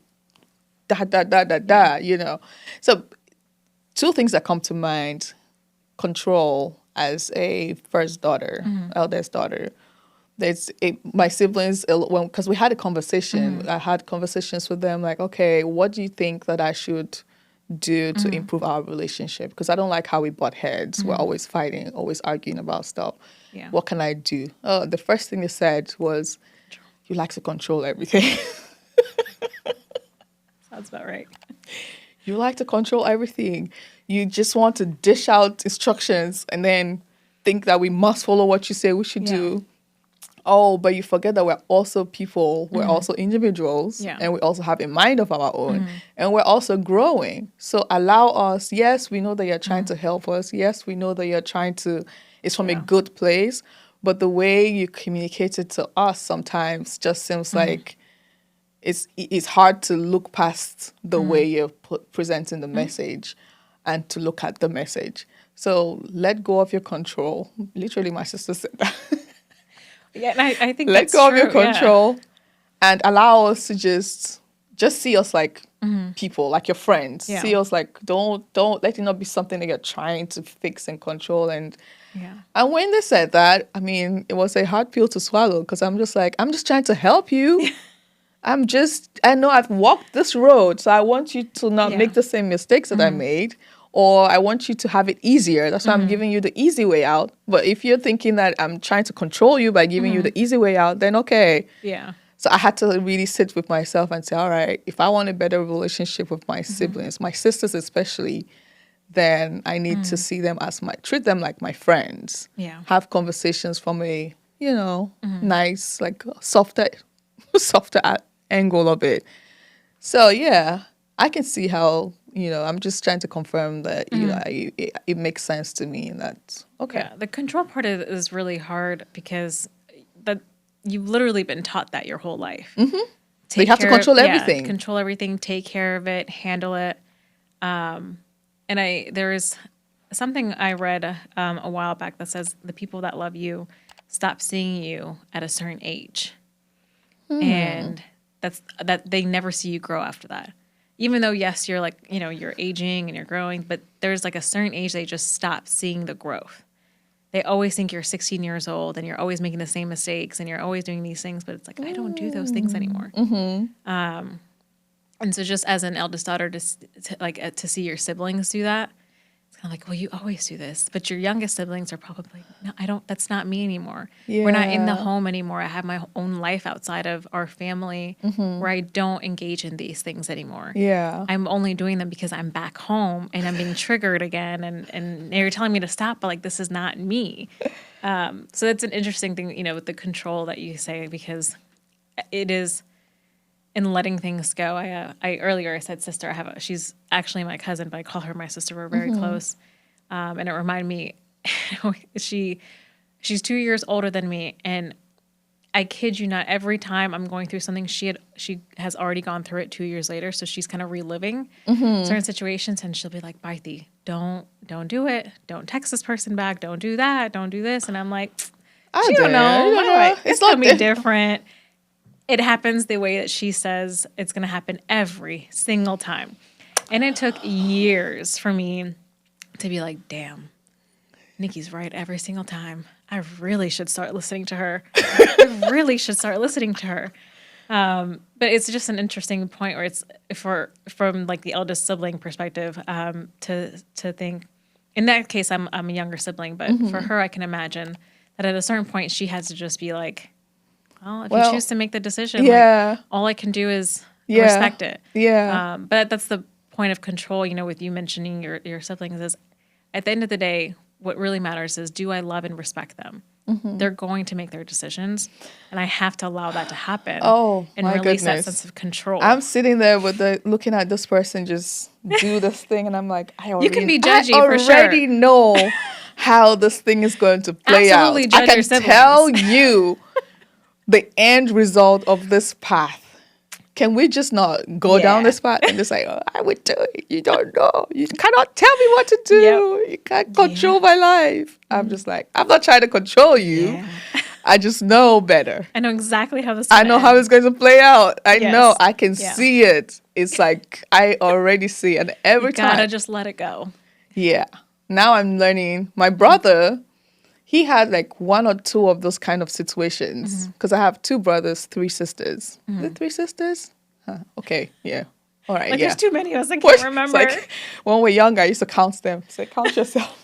So two things that come to mind: control as a first daughter, eldest daughter. My siblings, because we had a conversation. I had conversations with them like, okay, what do you think that I should do to improve our relationship? Because I don't like how we butt heads. We're always fighting, always arguing about stuff. Yeah. What can I do? Oh, the first thing they said was, you like to control everything. Sounds about right. You like to control everything. You just want to dish out instructions and then think that we must follow what you say we should do. Oh, but you forget that we're also people, we're also individuals, and we also have a mind of our own, and we're also growing. So allow us, yes, we know that you're trying to help us. Yes, we know that you're trying to, it's from a good place, but the way you communicate it to us sometimes just seems like it's hard to look past the way you're presenting the message and to look at the message. So let go of your control. Literally, my sister said that. Yeah, and I think let go of your control and allow us to just see us like people, like your friends. Yeah. See us like don't let it not be something that you're trying to fix and control. And when they said that, I mean, it was a hard pill to swallow because I'm just trying to help you. I know I've walked this road, so I want you to not make the same mistakes that I made. Or I want you to have it easier. That's why I'm giving you the easy way out. But if you're thinking that I'm trying to control you by giving you the easy way out, then okay. Yeah. So I had to really sit with myself and say, all right, if I want a better relationship with my siblings, my sisters especially, then I need to see them treat them like my friends. Yeah. Have conversations from a, nice, like softer angle of it. So yeah. I can see how, I'm just trying to confirm that, it makes sense to me, and that's okay. Yeah, the control part is really hard because that you've literally been taught that your whole life. Mm-hmm. So you have to control everything. Yeah, control everything, take care of it, handle it. And there is something I read a while back that says the people that love you stop seeing you at a certain age. And that they never see you grow after that. Even though, yes, you're like, you're aging and you're growing, but there's like a certain age they just stop seeing the growth. They always think you're 16 years old and you're always making the same mistakes and you're always doing these things, but it's like, I don't do those things anymore. And so just as an eldest daughter, to see your siblings do that, it's kind of like, well, you always do this. But your youngest siblings are probably, no, that's not me anymore. Yeah. We're not in the home anymore. I have my own life outside of our family where I don't engage in these things anymore. Yeah. I'm only doing them because I'm back home and I'm being triggered again. And you're telling me to stop, but like, this is not me. So that's an interesting thing, with the control that you say, because it is in letting things go. I earlier said sister. She's actually my cousin, but I call her my sister. We're very close. And it reminded me, she's 2 years older than me, and I kid you not, every time I'm going through something, she has already gone through it 2 years later, so she's kind of reliving certain situations, and she'll be like, Parthi, don't do it. Don't text this person back. Don't do that. Don't do this. And I'm like, I don't know. It's going to be different. It happens the way that she says it's going to happen every single time. And it took years for me to be like, damn, Nikki's right every single time. I really should start listening to her. But it's just an interesting point where it's from like the eldest sibling perspective, to think, in that case, I'm a younger sibling, but for her, I can imagine that at a certain point she has to just be like, well, if you choose to make the decision, like, all I can do is respect it. Yeah. But that's the point of control, with you mentioning your siblings, is at the end of the day, what really matters is, do I love and respect them? They're going to make their decisions, and I have to allow that to happen. And release that sense of control. I'm sitting there looking at this person just do this thing, and I'm like, you can be judgy for sure. I already know how this thing is going to play Absolutely out. Judge I can your siblings. tell you the end result of this path. Can we just not go down this path and just like, I would do it. You don't know. You cannot tell me what to do. Yep. You can't control my life. I'm just like, I'm not trying to control you. Yeah. I just know better. I know exactly how this. I know how it's going to play out. I know. I can see it. It's like I already see it. And every time. You gotta just let it go. Yeah. Now I'm learning. My brother, he had like one or two of those kind of situations, because I have 2 brothers, 3 sisters. Is it 3 sisters? Okay, yeah. All right, there's too many of us. I can't remember. Like, when we're younger, I used to count them. Say, count yourself.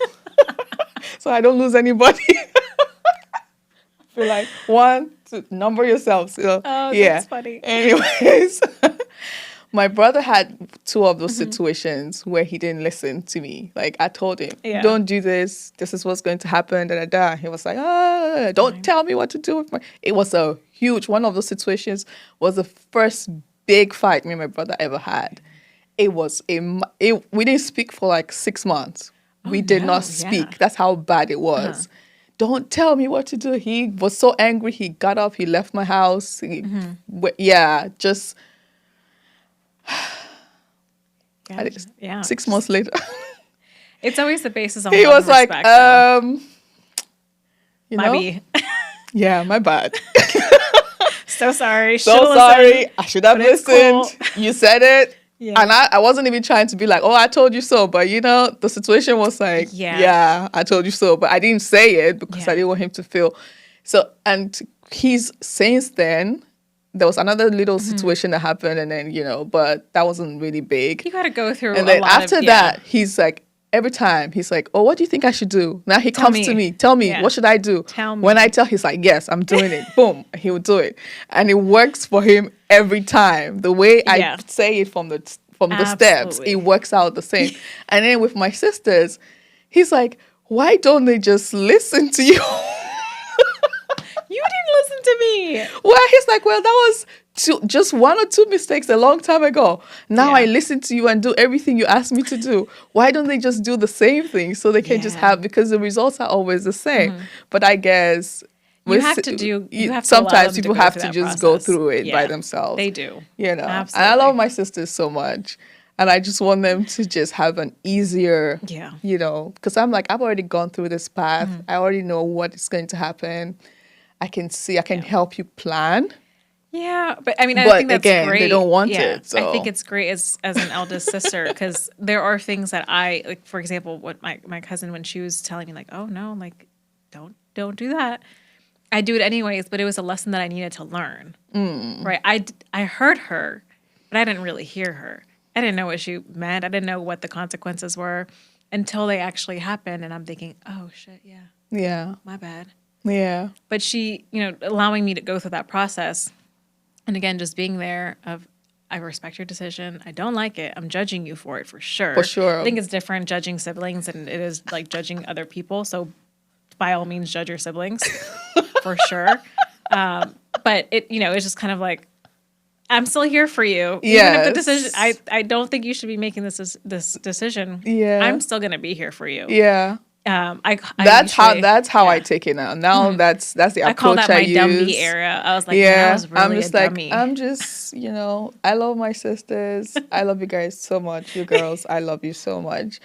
So I don't lose anybody. I feel like 1, 2, number yourself. So, that's funny. Anyways. My brother had 2 of those situations where he didn't listen to me. Like, I told him, don't do this. This is what's going to happen. Da. He was like, don't tell me what to do. It was a huge, one of those situations was the first big fight me and my brother ever had. It was, we didn't speak for like 6 months. We did not speak. Yeah. That's how bad it was. Don't tell me what to do. He was so angry. He got up. He left my house. Just... 6 months later. It's always the basis of he was like, respect, yeah, my bad. So sorry. So sorry. I should have listened. Cool. You said it. Yeah. And I wasn't even trying to be like, I told you so. But, the situation was like, I told you so. But I didn't say it because I didn't want him to feel. So, and he's since then, there was another little situation that happened, and then, but that wasn't really big. You got to go through and then after that, he's like, every time, he's like, what do you think I should do? Now he comes to me. Tell me, what should I do? Tell me. When I tell, he's like, yes, I'm doing it. Boom, he would do it. And it works for him every time. The way I say it from the steps, it works out the same. And then with my sisters, he's like, why don't they just listen to you? You didn't listen to me. Well, he's like, that was just one or two mistakes a long time ago. Now I Yeah. listen to you and do everything you ask me to do. Why don't they just do the same thing so they can just Yeah. have, because the results are always the same. But I guess You have to do. You have to allow sometimes them to people go have through to that just go process. through it by Yeah, themselves. they do. And I Absolutely. love my sisters so much. And I just want them to just have an easier, Yeah. because I'm like, I've already gone through this path. I already know what is going to happen. I can Yeah. help you plan. Yeah, but I mean, I think But that's again, they great. don't want Yeah, it. I think So, it's great as an eldest sister because there are things that I like. For example, what my cousin when she was telling me like, oh no, like don't do that. I do it anyways, but it was a lesson that I needed to learn. Right? I heard her, but I didn't really hear her. I didn't know what she meant. I didn't know what the consequences were until they actually happened, and I'm thinking, oh shit, yeah, yeah. my bad. Yeah. But she, allowing me to go through that process. And again, just being there of, I respect your decision. I don't like it. I'm judging you for it for sure. For sure. I think it's different judging siblings than it is like judging other people. So by all means, judge your siblings for sure. But it's just kind of like, I'm still here for you. Even if the decision, I don't think you should be making this decision. Yeah. I'm still going to be here for you. Yeah. I That's how I yeah. take it now. Now that's the I call approach that I my dumb use. B era. I was like, yeah, I was really I'm just a like, dummy. I'm just, I love my sisters. I love you guys so much. You girls, I love you so much.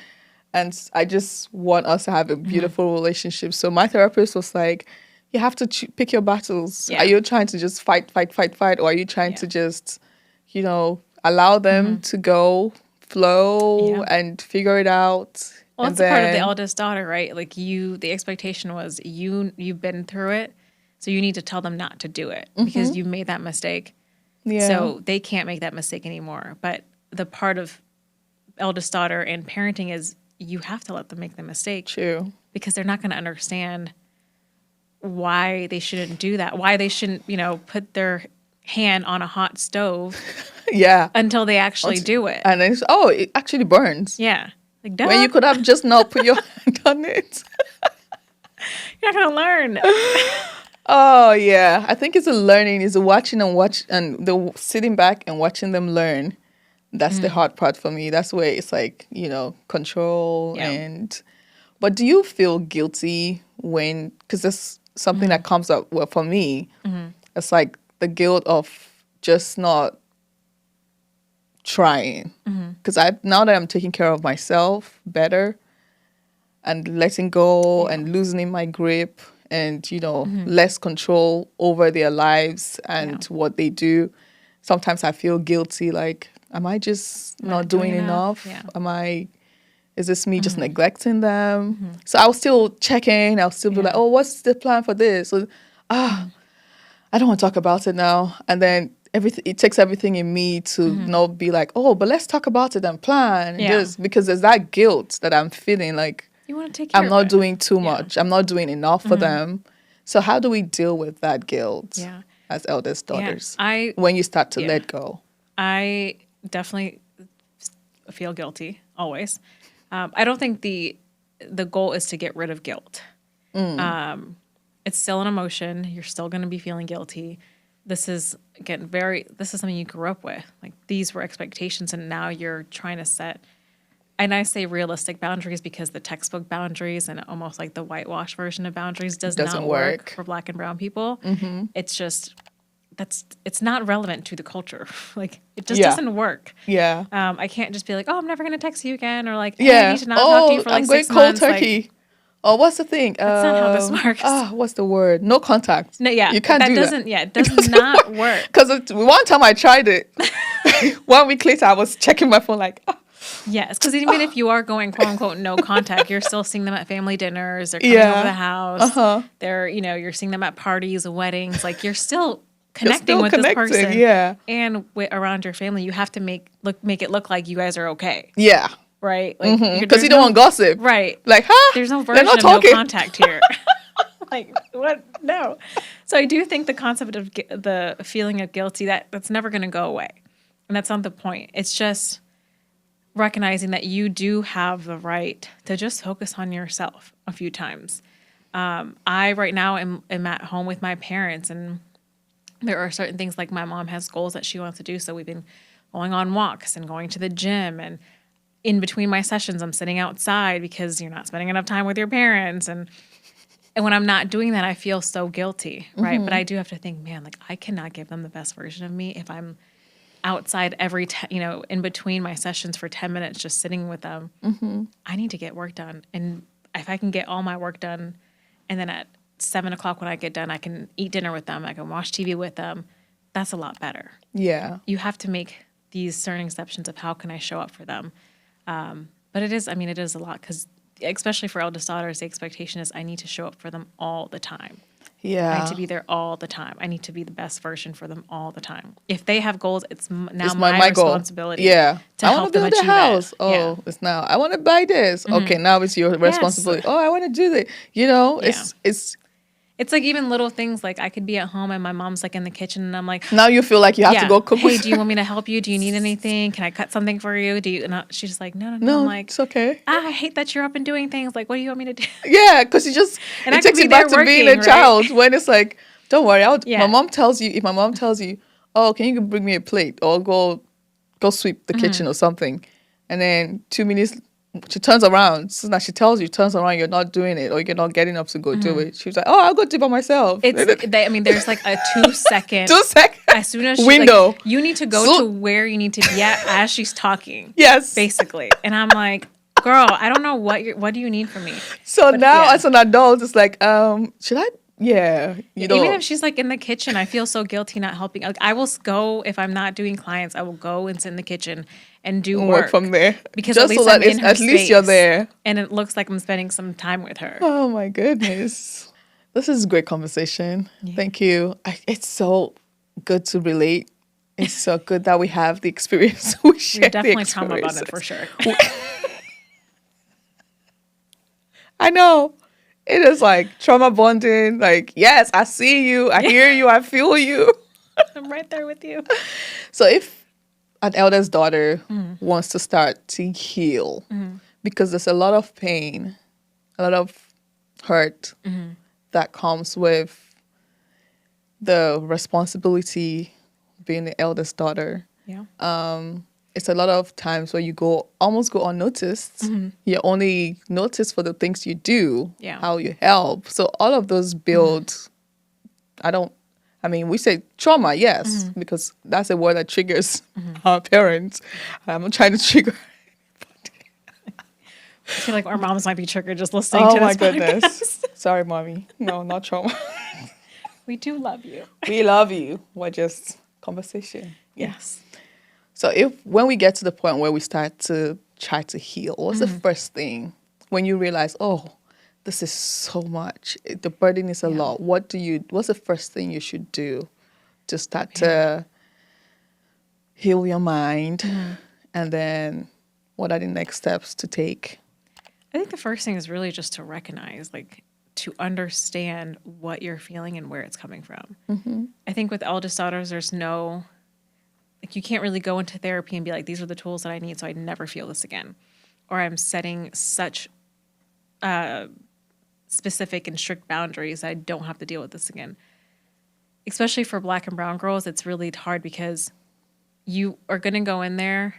And I just want us to have a beautiful relationship. So my therapist was like, you have to pick your battles. Yeah. Are you trying to just fight? Or are you trying to just, allow them to go, flow, Yeah. and figure it out? Well, And that's a part of the then- eldest daughter, right? Like the expectation was you've been through it, so you need to tell them not to do it because you made that mistake. Yeah. So they can't make that mistake anymore. But the part of eldest daughter and parenting is you have to let them make the mistake True. because they're not going to understand why they shouldn't do that, why they shouldn't, put their hand on a hot stove Yeah. until they actually do it. And then it actually burns. Yeah. Like, duh, When you could have just not put your hand on it. you're not going to learn. Oh yeah, I think it's a learning. It's a watching and the sitting back and watching them learn. That's the hard part for me. That's where it's like control Yeah. But do you feel guilty because there's something that comes up? Well, for me, it's like the guilt of just not trying. Because now that I'm taking care of myself better and letting go and loosening my grip and less control over their lives and what they do, sometimes I feel guilty, like, am I just not doing enough? Yeah. Is this me just neglecting them? So I'll still check in. I'll still be like, oh, what's the plan for this? So, I don't want to talk about it now. And then it takes everything in me to not be like, oh, but let's talk about it and plan. Yeah. Just because there's that guilt that I'm feeling like You want to take care I'm of not it. doing too much. I'm not doing enough for them. So how do we deal with that guilt Yeah. as eldest daughters I when you start to yeah. let go? I definitely feel guilty always. I don't think the goal is to get rid of guilt. It's still an emotion. You're still going to be feeling guilty. This is something you grew up with. Like these were expectations, and now you're trying to set. And I say realistic boundaries because the textbook boundaries and almost like the whitewash version of boundaries doesn't not work for Black and brown people. It's just it's not relevant to the culture. Like it just doesn't work. Yeah. I can't just be like, oh, I'm never going to text you again, or like, hey, I need to not talk to you for like I'm going 6 cold months. turkey. Like, Oh, what's the thing? that's not how this works. What's the word? No contact. No, yeah, You can't do doesn't, that. Yeah, it does not work. Because one time I tried it. 1 week later, I was checking my phone like, Yes, because even if you are going quote unquote no contact, you're still seeing them at family dinners. They're coming over the house. They're you're seeing them at parties, weddings. Like you're still connecting with this person. Yeah. And around your family, you have to make it look like you guys are okay. Yeah. Right. Like Because you don't want gossip. Right. Like, huh? There's no They're version not of talking. no contact here. Like what? No. So I do think the concept of the feeling of guilty that's never going to go away, and that's not the point. It's just recognizing that you do have the right to just focus on yourself a few times. I right now am at home with my parents, and There are certain things like my mom has goals that she wants to do. So we've been going on walks and going to the gym. And in between my sessions, I'm sitting outside because you're not spending enough time with your parents. And when I'm not doing that, I feel so guilty, right? But I do have to think, man, like I cannot give them the best version of me if I'm outside in between my sessions for 10 minutes, just sitting with them. I need to get work done. And if I can get all my work done, and then at 7 o'clock when I get done, I can eat dinner with them, I can watch TV with them, that's a lot better. Yeah. You have to make these certain exceptions of how can I show up for them. But it is a lot because especially for eldest daughters, the expectation is I need to show up for them all the time. Yeah. I need to be there all the time. I need to be the best version for them all the time. If they have goals, it's now my responsibility. Yeah. To I help want to them build a achieve house. it. Oh, Yeah. it's now. I want to buy this. Okay, now it's your responsibility. Oh, I want to do that. It's like even little things like I could be at home and my mom's like in the kitchen and I'm like, now you feel like you have to go cook. Hey, do you want me to help you? Do you need anything? Can I cut something for you? She's just like, no. No, I'm like, it's okay. I hate that you're up and doing things. Like, what do you want me to do? Yeah, because it takes you back to being a child when it's like, don't worry. My mom tells you, if my mom tells you, oh, can you bring me a plate or go sweep the kitchen or something, and then 2 minutes she turns around. So now she tells you, turns around, you're not doing it or you're not getting up to go do it. She was like, oh, I'll go do it by myself. There's like a 2 second. 2 second. As soon as she's window. Like, you need to go to where you need to be at as she's talking. Yes. Basically. And I'm like, girl, I don't know what do you need from me? So now as an adult, it's like, should I? Yeah. Even if she's like in the kitchen, I feel so guilty not helping. Like I will go, if I'm not doing clients, I will go and sit in the kitchen and do work from there. Because at least I'm in her at least you're there. And it looks like I'm spending some time with her. Oh my goodness. This is a great conversation. Yeah. Thank you. It's so good to relate. It's so good that we have the experience. We share You're definitely trauma bonded for sure. I know. It is like trauma bonding. Like, yes, I see you. I hear you. I feel you. I'm right there with you. So if an eldest daughter wants to start to heal, because there's a lot of pain, a lot of hurt that comes with the responsibility being the eldest daughter. Yeah. It's a lot of times where you almost go unnoticed. You're only noticed for the things you do, how you help. So all of those build, we say trauma, yes, because that's a word that triggers our parents. I'm not trying to trigger. I feel like our moms might be triggered just listening to this. Oh my goodness. Sorry, mommy. No, not trauma. We do love you. We love you. We're just conversation. Yes. So when we get to the point where we start to try to heal, what's the first thing when you realize, oh, this is so much, the burden is a lot. What's the first thing you should do to start to heal your mind? And then what are the next steps to take? I think the first thing is really just to recognize, to understand what you're feeling and where it's coming from. I think with eldest daughters, there's no... you can't really go into therapy and be like, these are the tools that I need so I never feel this again. Or I'm setting such specific and strict boundaries that I don't have to deal with this again. Especially for Black and brown girls, it's really hard because you are going to go in there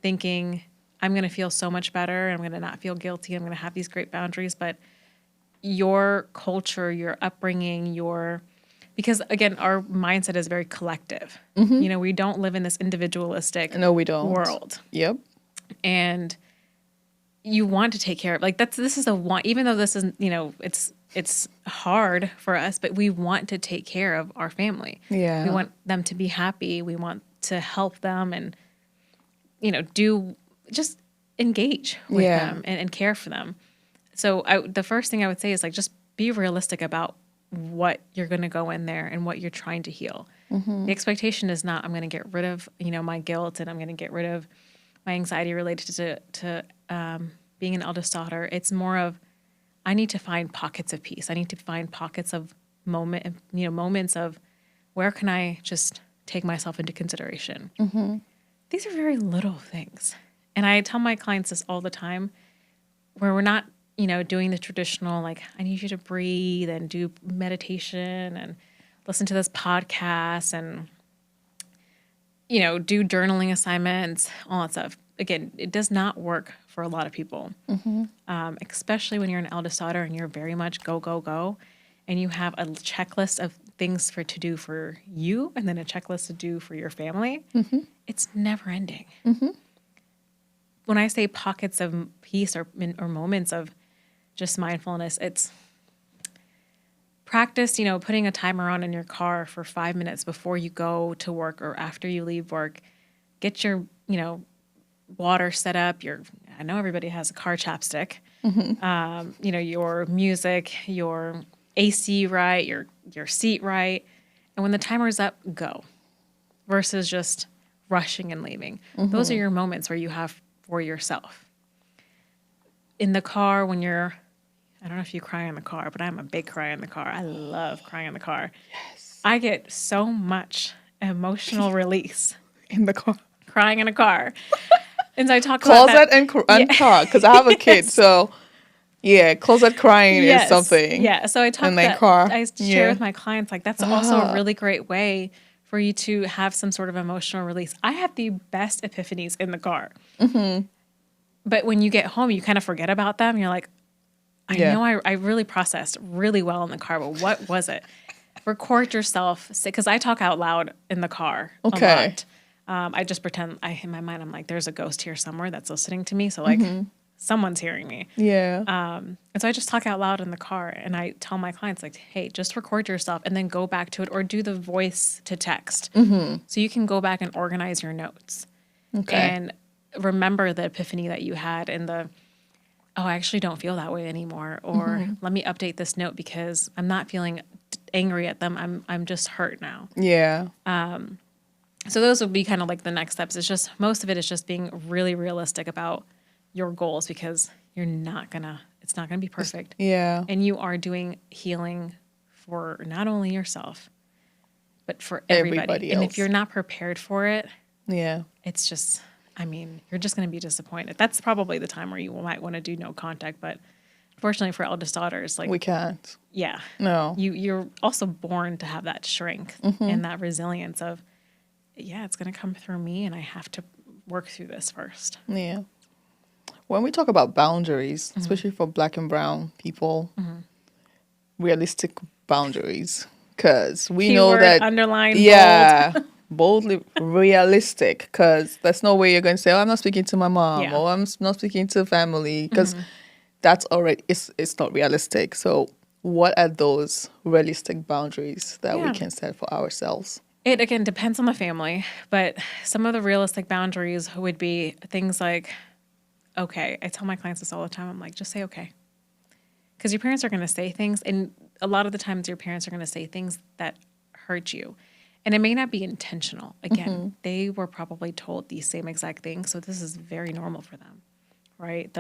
thinking, I'm going to feel so much better. I'm going to not feel guilty. I'm going to have these great boundaries. But your culture, your upbringing, because again, our mindset is very collective. We don't live in this individualistic world. Yep. And you want to take care of, this is a want, even though this is, it's hard for us, but we want to take care of our family. Yeah. We want them to be happy. We want to help them and, just engage with them and care for them. So the first thing I would say is just be realistic about what you're going to go in there and what you're trying to heal. The expectation is not, I'm going to get rid of, my guilt and I'm going to get rid of my anxiety related to being an eldest daughter. It's more of, I need to find pockets of peace. I need to find pockets of moments of where can I just take myself into consideration. These are very little things. And I tell my clients this all the time, where we're not doing the traditional, I need you to breathe and do meditation and listen to this podcast and, do journaling assignments, all that stuff. Again, it does not work for a lot of people, especially when you're an eldest daughter and you're very much go, go, go. And you have a checklist of things to do for you and then a checklist to do for your family. It's never ending. When I say pockets of peace or moments of just mindfulness, it's practice, putting a timer on in your car for 5 minutes before you go to work or after you leave work. Get your, water set up. I know everybody has a car chapstick. Your music, your AC right, your seat right. And when the timer's up, go. Versus just rushing and leaving. Those are your moments where you have for yourself. In the car, I don't know if you cry in the car, but I'm a big cry in the car. I love crying in the car. Yes. I get so much emotional release In the car. crying in a car. And so I talk about Closet that. and car, because I have a kid, so yeah, closet crying is something. Yeah. So I talk And then that car. I share with my clients, like that's also a really great way for you to have some sort of emotional release. I have the best epiphanies in the car. But when you get home, you kind of forget about them. You're like, I know I really processed really well in the car, but what was it? Record yourself, because I talk out loud in the car a lot. I just pretend, in my mind, I'm like, there's a ghost here somewhere that's listening to me. So like, someone's hearing me. Yeah. And so I just talk out loud in the car and I tell my clients like, hey, just record yourself and then go back to it or do the voice to text. So you can go back and organize your notes. And remember the epiphany that you had and I actually don't feel that way anymore. Or let me update this note because I'm not feeling angry at them. I'm just hurt now. Yeah. So those would be kind of like the next steps. It's just, most of it is just being really realistic about your goals because it's not going to be perfect. Yeah. And you are doing healing for not only yourself, but for everybody. else. And if you're not prepared for it, Yeah. it's just, you're just going to be disappointed. That's probably the time where you might want to do no contact. But fortunately for eldest daughters, like We can't. yeah, No. you're also born to have that strength and that resilience of, yeah, it's going to come through me and I have to work through this first. Yeah. When we talk about boundaries, especially for Black and brown people, realistic boundaries, because we know Keyword, that underline, boldly realistic, because there's no way you're going to say, oh, I'm not speaking to my mom, Yeah. or I'm not speaking to family, because that's already, it's not realistic. So what are those realistic boundaries that we can set for ourselves? It, again, depends on the family, but some of the realistic boundaries would be things like, okay, I tell my clients this all the time. I'm like, just say okay. Because your parents are going to say things, and a lot of the times your parents are going to say things that hurt you. And it may not be intentional. Again, they were probably told these same exact things, so this is very normal for them, right?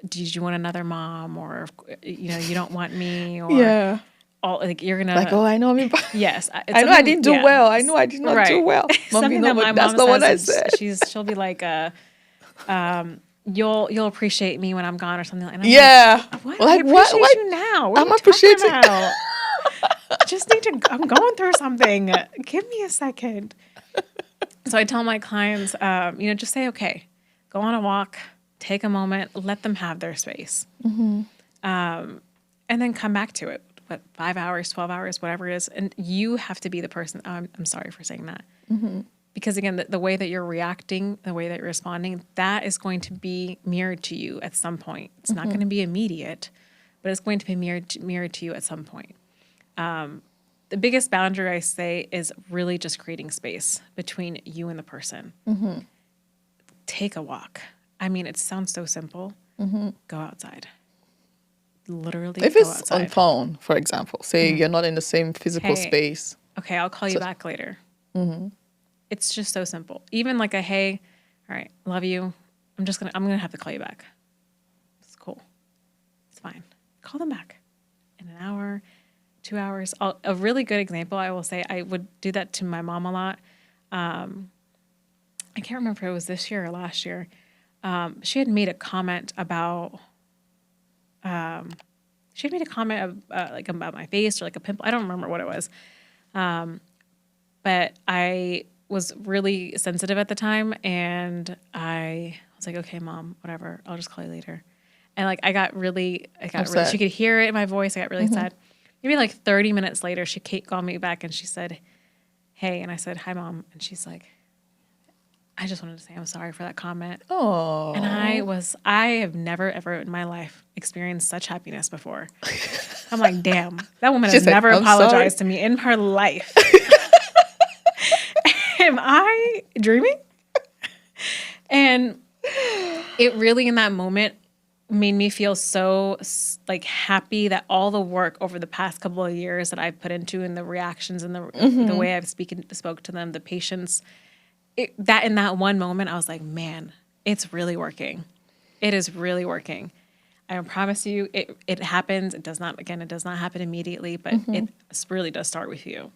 Did you want another mom, or, you don't want me, or all, like, you're going to... Like, oh, I know me. Yes. I know I didn't do well. I know I did not do well. Something no, that my that's mom not says what I said. she'll be like, you'll appreciate me when I'm gone or something like that. Yeah. What? Like, I appreciate you now. What I'm are you appreciating. talking about? Just need to, I'm going through something. Give me a second. So I tell my clients, just say, okay, go on a walk, take a moment, let them have their space. And then come back to it. 5 hours, 12 hours, whatever it is. And you have to be the person. I'm sorry for saying that. Because again, the way that you're reacting, the way that you're responding, that is going to be mirrored to you at some point. It's not going to be immediate, but it's going to be mirrored to you at some point. The biggest boundary I say is really just creating space between you and the person. Take a walk. It sounds so simple. Go outside. Literally If go it's outside. on phone, for example, say you're not in the same physical space. Okay, I'll call you back later. It's just so simple. Even like a, hey, all right, love you. I'm gonna have to call you back. It's cool. It's fine. Call them back in an hour, 2 hours. A really good example, I will say, I would do that to my mom a lot. I can't remember if it was this year or last year. She had made a comment about, about my face or like a pimple. I don't remember what it was. But I was really sensitive at the time, and I was like, okay, Mom, whatever, I'll just call you later. And like, I got really, she could hear it in my voice. I got really sad. Maybe like 30 minutes later, she called me back and she said, hey, and I said, hi, Mom. And she's like, I just wanted to say I'm sorry for that comment. Oh. And I have never, ever in my life experienced such happiness before. I'm like, damn, that woman has never apologized to me in her life. Am I dreaming? And it really, in that moment, made me feel so like happy that all the work over the past couple of years that I've put into, and the reactions and the way I've spoke to them, the patience, that in that one moment, I was like, man, it's really working. It is really working. I promise you, it happens. It does not happen immediately, but it really does start with you.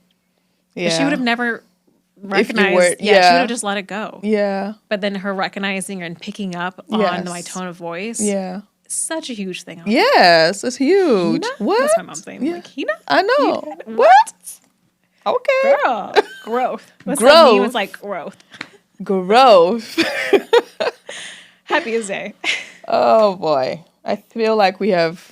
Yeah. But she would have never recognized. She would have just let it go. Yeah. But then her recognizing and picking up on my tone of voice. Yeah. Such a huge thing. Yes, it's huge. Hina? What? That's my mom's name. Yeah. Like, Hina? I know. What? Okay. Girl. Growth. What's growth. That mean? It's like growth. Growth. Happiest day. Oh boy. I feel like we have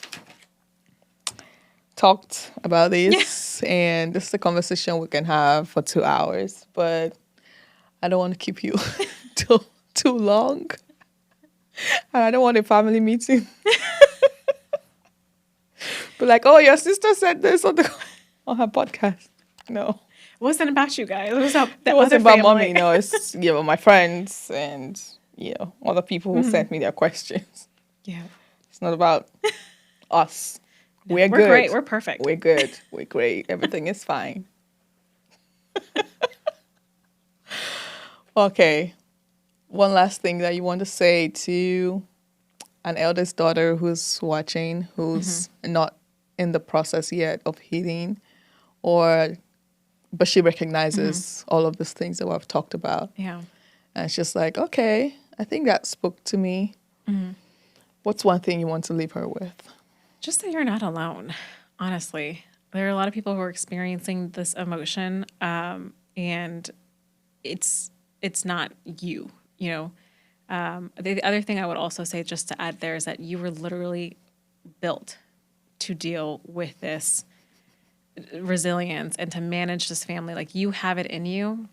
talked about this, and this is a conversation we can have for 2 hours, but I don't want to keep you too long. And I don't want a family meeting. But like, oh, your sister said this on her podcast. No. It wasn't about you guys. It was about mommy. No, it's my friends and other people who sent me their questions. Yeah. It's not about us. No, we're good. Great. We're perfect. We're good. We're great. Everything is fine. Okay. One last thing that you want to say to an eldest daughter who's watching, who's not in the process yet of healing, but she recognizes all of these things that we've talked about. Yeah. And it's just like, okay, I think that spoke to me. What's one thing you want to leave her with? Just that you're not alone, honestly. There are a lot of people who are experiencing this emotion, and it's not you, The other thing I would also say, just to add there, is that you were literally built to deal with this resilience and to manage this family. Like, you have it in you.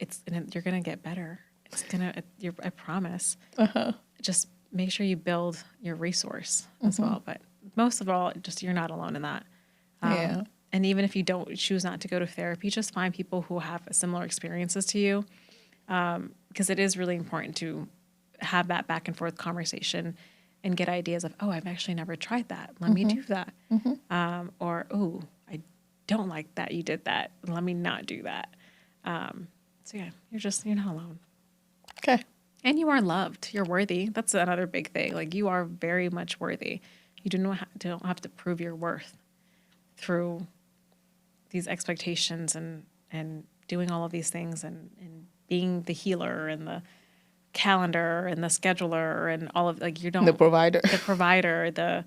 You're going to get better. I promise. Just make sure you build your resource as well. But most of all, just you're not alone in that. And even if you don't choose not to go to therapy, just find people who have similar experiences to you. Because it is really important to have that back and forth conversation and get ideas of, oh, I've actually never tried that. Let me do that. Or, oh, I don't like that you did that. Let me not do that. So yeah, you're not alone. Okay. And you are loved. You're worthy. That's another big thing. Like, you are very much worthy. You don't have to prove your worth through these expectations and doing all of these things and being the healer and the calendar and the scheduler and all of, like, the provider, the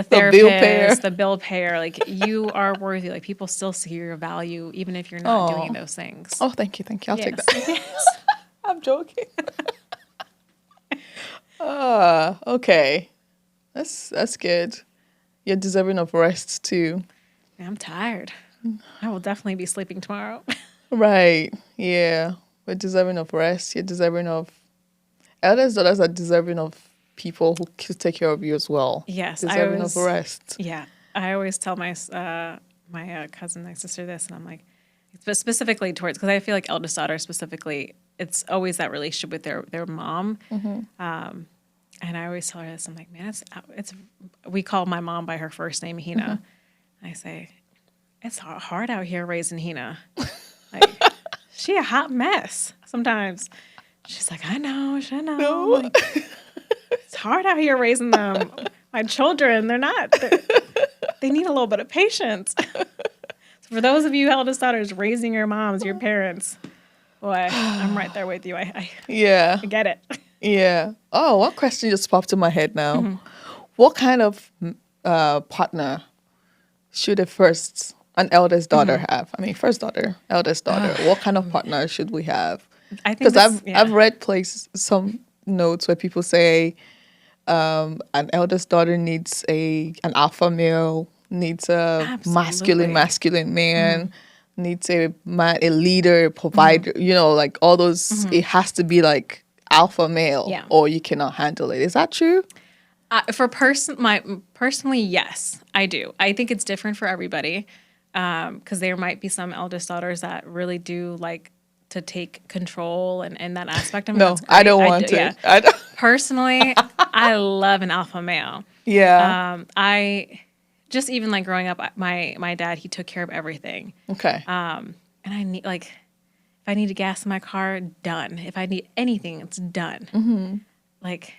therapist, the bill payer. Like, you are worthy. Like, people still see your value even if you're not doing those things. Oh, thank you. I'll take that. Yes. I'm joking. Okay. That's good. You're deserving of rest too. I'm tired. I will definitely be sleeping tomorrow. Right. Yeah. We're deserving of rest. You're deserving of... Eldest daughters are deserving of people who can take care of you as well. Yes. Deserving of rest. Yeah. I always tell my cousin, my sister this, and I'm like, but specifically towards, because I feel like eldest daughter specifically, it's always that relationship with their mom. And I always tell her this. I'm like, man, it's we call my mom by her first name, Hina. I say, it's hard out here raising Hina. Like, she a hot mess sometimes. She's like, I know. No. Like, it's hard out here raising them. My children, they need a little bit of patience. So for those of you eldest daughters raising your moms, your parents, boy, I'm right there with you. I get it. Yeah. Oh, one question just popped in my head now. What kind of partner should a first an eldest daughter have? I mean, first daughter, eldest daughter. What kind of partner should we have? I think Because this, I've read some notes where people say an eldest daughter needs an alpha male, needs a masculine man, needs a man, a leader, a provider. Like all those. It has to be like alpha male, or you cannot handle it. Is that true? Personally, yes, I do. I think it's different for everybody, because there might be some eldest daughters that really do like to take control and that aspect of it. No, I don't want to. Yeah. I don't. Personally, I love an alpha male. Yeah. I just even like growing up, my dad, he took care of everything. Okay. And I need if I need gas in my car, done. If I need anything, it's done. Mm-hmm. Like,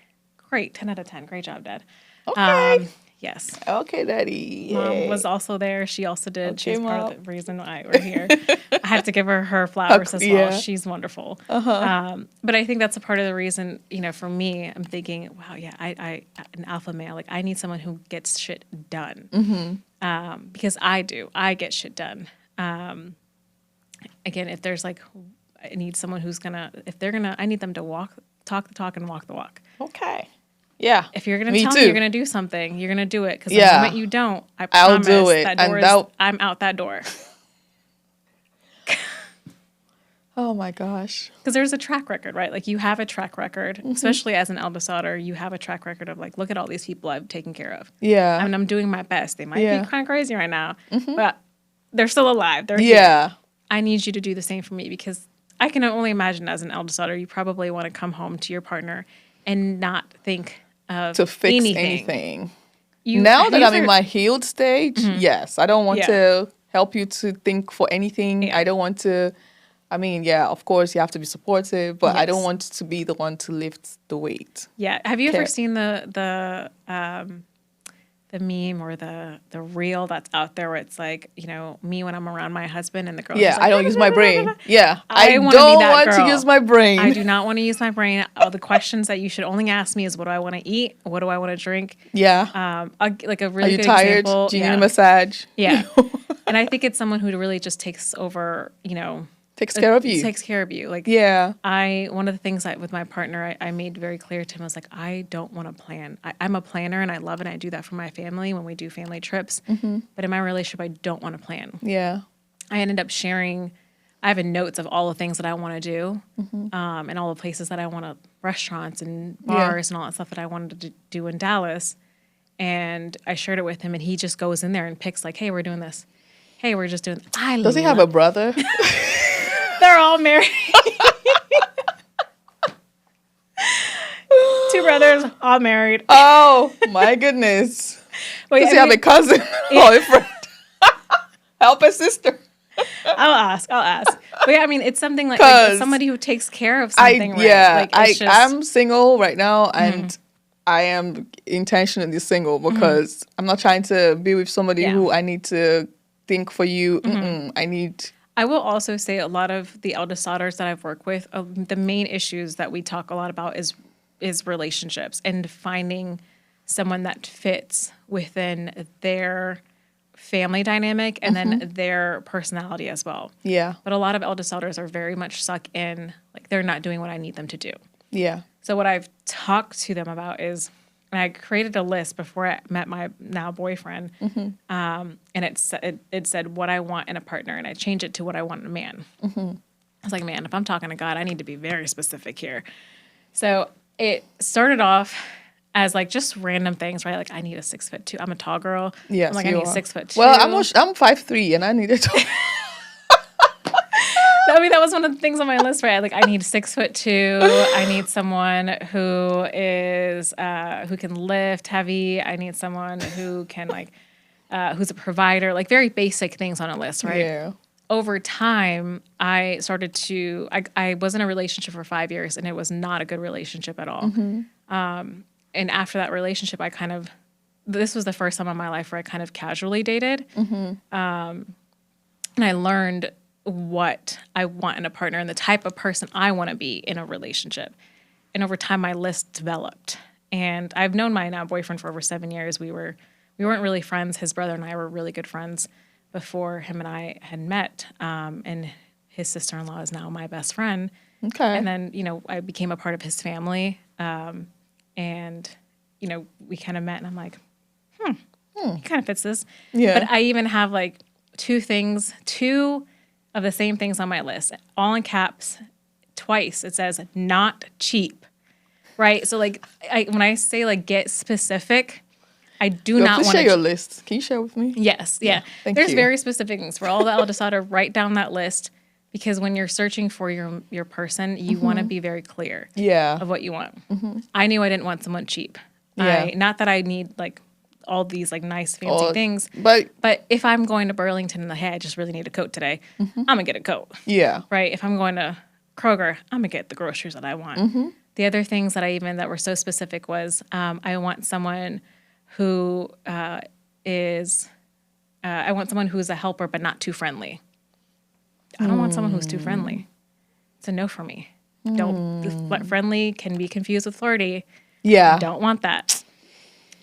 great, 10 out of 10. Great job, Dad. Okay. Yes. Okay, Daddy. Mom was also there. She also did. Okay, She's part Mom. of the reason why we're here. I have to give her flowers as well. Yeah. She's wonderful. But I think that's a part of the reason, for me, I'm thinking, wow, yeah, I an alpha male. Like, I need someone who gets shit done. Mm-hmm. Because I do. I get shit done. Again, if there's I need someone who's I need them to talk the talk and walk the walk. Okay. Yeah. If you're going to tell me you're going to do something, you're going to do it. Because the moment you don't, I'll promise do it. I'm out that door. Oh my gosh. Because there's a track record, right? Like you have a track record, especially as an eldest daughter, you have a track record of look at all these people I've taken care of. Yeah. I mean, I'm doing my best. They might be kind of crazy right now, but they're still alive. They're here. I need you to do the same for me, because I can only imagine as an eldest daughter, you probably want to come home to your partner and not think of to fix anything. Now that I'm in my healed stage, yes, I don't want to help you to think for anything. Yeah. I don't want to. I mean, yeah, of course you have to be supportive, but I don't want to be the one to lift the weight. Yeah. Have you ever seen the meme or the reel that's out there where it's me when I'm around my husband and the girl? Yeah, I don't use my brain. Yeah, I don't want to use my brain. I do not want to use my brain. All the questions that you should only ask me is, what do I want to eat? What do I want to drink? Yeah. Like a really Are you good tired? example. Do you need a massage? Yeah. And I think it's someone who really just takes over, takes care of you. Takes care of you. One of the things with my partner, I made very clear to him, I was like, I don't want to plan. I'm a planner and I love it. I do that for my family when we do family trips. Mm-hmm. But in my relationship, I don't want to plan. Yeah. I ended up sharing, I have notes of all the things that I want to do, and all the places that I want to, restaurants and bars and all that stuff that I wanted to do in Dallas. And I shared it with him, and he just goes in there and picks hey, we're doing this. Hey, we're just doing this. Does he have a brother? They're all married. 2 brothers, all married. Oh, my goodness. Does he have a cousin or a friend? Help a sister. I'll ask. But yeah, I mean, it's something like somebody who takes care of something, right? Yeah, I'm single right now, and I am intentionally single because I'm not trying to be with somebody who I need to think for you. I will also say a lot of the eldest daughters that I've worked with, the main issues that we talk a lot about is relationships and finding someone that fits within their family dynamic and then their personality as well. Yeah. But a lot of eldest daughters are very much stuck in, they're not doing what I need them to do. Yeah. So what I've talked to them about is, and I created a list before I met my now boyfriend, and it said what I want in a partner, and I changed it to what I want in a man. I was like, man, if I'm talking to God, I need to be very specific here. So it started off as just random things, right? I need a 6'2". I'm a tall girl. Yes, I need 6'2". Well, I'm 5'3", and I need a tall. I mean, that was one of the things on my list, right? I need 6'2". I need someone who is who can lift heavy. I need someone who can who's a provider. Very basic things on a list, right? Yeah. Over time, I started to. I was in a relationship for 5 years, and it was not a good relationship at all. And after that relationship, this was the first time in my life where I kind of casually dated, and I learned what I want in a partner and the type of person I want to be in a relationship. And over time, my list developed. And I've known my now boyfriend for over 7 years. We weren't really friends. His brother and I were really good friends. before him and I had met. And his sister-in-law is now my best friend. Okay. And then, I became a part of his family. And, we kind of met and I'm like, he kind of fits this. Yeah. But I even have like two of the same things on my list, all in caps, twice. It says not cheap, right? So like when I say like get specific, I do not Please want share to. your list. Can you share with me? Yes. Yeah. Thank There's you. very specific things for all the eldest daughter. Write down that list because when you're searching for your person, you want to be very clear Yeah. of what you want. I knew I didn't want someone cheap. Yeah. Not that I need like all these like nice fancy things, But if I'm going to Burlington and hey, I just really need a coat today, I'm gonna get a coat. yeah. Right? If I'm going to Kroger, I'm gonna get the groceries that I want. The other things that were so specific was I want someone who is a helper but not too friendly. I don't want someone who's too friendly. It's a no for me. Friendly can be confused with flirty. Yeah. Don't want that.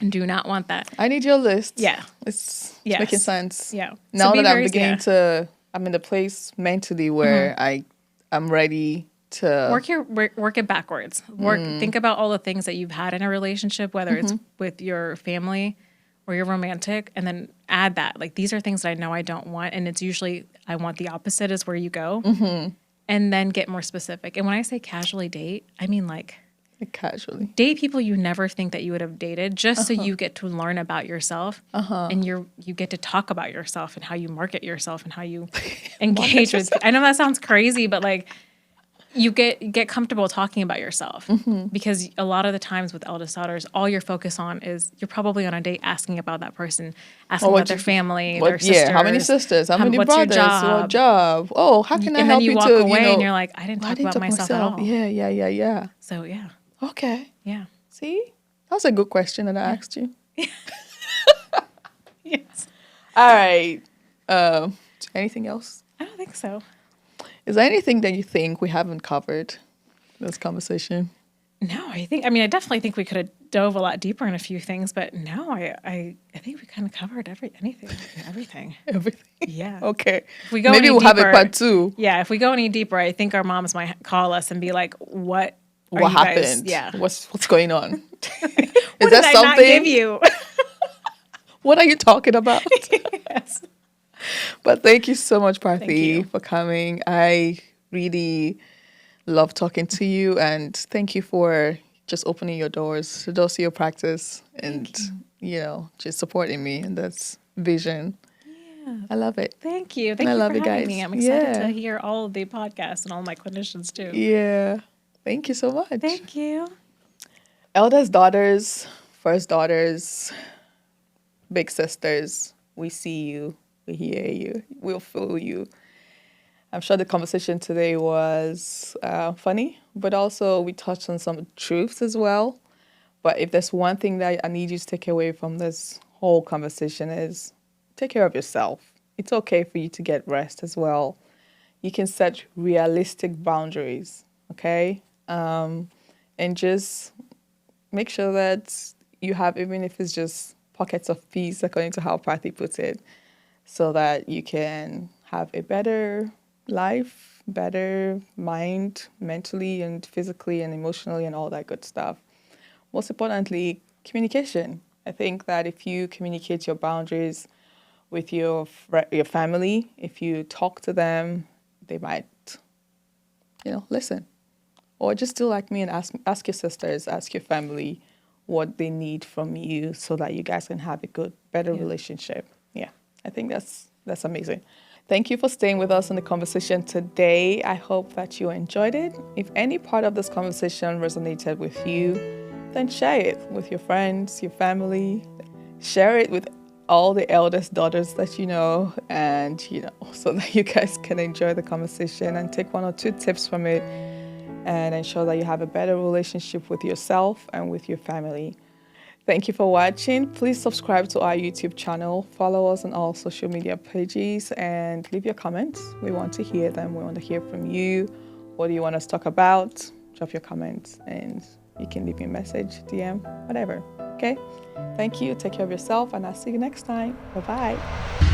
Do not want that. I need your list. Yeah. It's Yes. making sense. Yeah. Now that I'm in the place mentally where I'm ready to work it backwards. Think about all the things that you've had in a relationship, whether it's with your family or your romantic, and then add that. Like, these are things that I know I don't want, and it's usually I want the opposite is where you go. And then get more specific. And when I say casually date, I mean like casually date people you never think that you would have dated, just so you get to learn about yourself, and you get to talk about yourself and how you market yourself and how you engage with. I know that sounds crazy, but like you get comfortable talking about yourself, because a lot of the times with eldest daughters, all you're focused on is you're probably on a date asking about that person, asking about their family, their sisters. How many sisters? How many what's brothers? Your job? What job? Oh, how can I help you? And then you walk away and you're like, I didn't I talk didn't about talk myself at all. Yeah. So yeah. Okay. Yeah. See, that was a good question that I asked you. Yes. All right. Anything else? I don't think so. Is there anything that you think we haven't covered in this conversation? No, I definitely think we could have dove a lot deeper in a few things, but no, I think we kind of covered everything. Everything. Yeah. Okay. If we go Maybe we'll have a part 2. Yeah. If we go any deeper, I think our moms might call us and be like, "What happened? Yeah. What's going on? What did I not give you? What are you talking about? Yes. But thank you so much, Thank Parthi, you. for coming. I really love talking to you, and thank you for just opening your doors to your practice and just supporting me in this vision. Yeah. I love it. Thank you. Thank you love for you having guys. me. I'm excited Yeah. to hear all of the podcasts and all my clinicians too. Yeah. Thank you so much. Thank you. Eldest daughters, first daughters, big sisters, we see you, we hear you, we'll feel you. I'm sure the conversation today was funny, but also we touched on some truths as well. But if there's one thing that I need you to take away from this whole conversation is take care of yourself. It's okay for you to get rest as well. You can set realistic boundaries, okay? And just make sure that you have, even if it's just pockets of peace, according to how Parthi puts it, so that you can have a better life, better mind, mentally and physically and emotionally and all that good stuff. Most importantly, communication. I think that if you communicate your boundaries with your family, if you talk to them, they might, listen. Or just do like me and ask your sisters, ask your family what they need from you so that you guys can have a better relationship. Yeah, I think that's amazing. Thank you for staying with us in the conversation today. I hope that you enjoyed it. If any part of this conversation resonated with you, then share it with your friends, your family. Share it with all the eldest daughters that you know, and so that you guys can enjoy the conversation and take 1 or 2 tips from it and ensure that you have a better relationship with yourself and with your family. Thank you for watching. Please subscribe to our YouTube channel, follow us on all social media pages, and leave your comments. We want to hear them. We want to hear from you. What do you want us to talk about? Drop your comments, and you can leave me a message, DM, whatever. Okay? Thank you. Take care of yourself, and I'll see you next time. Bye-bye.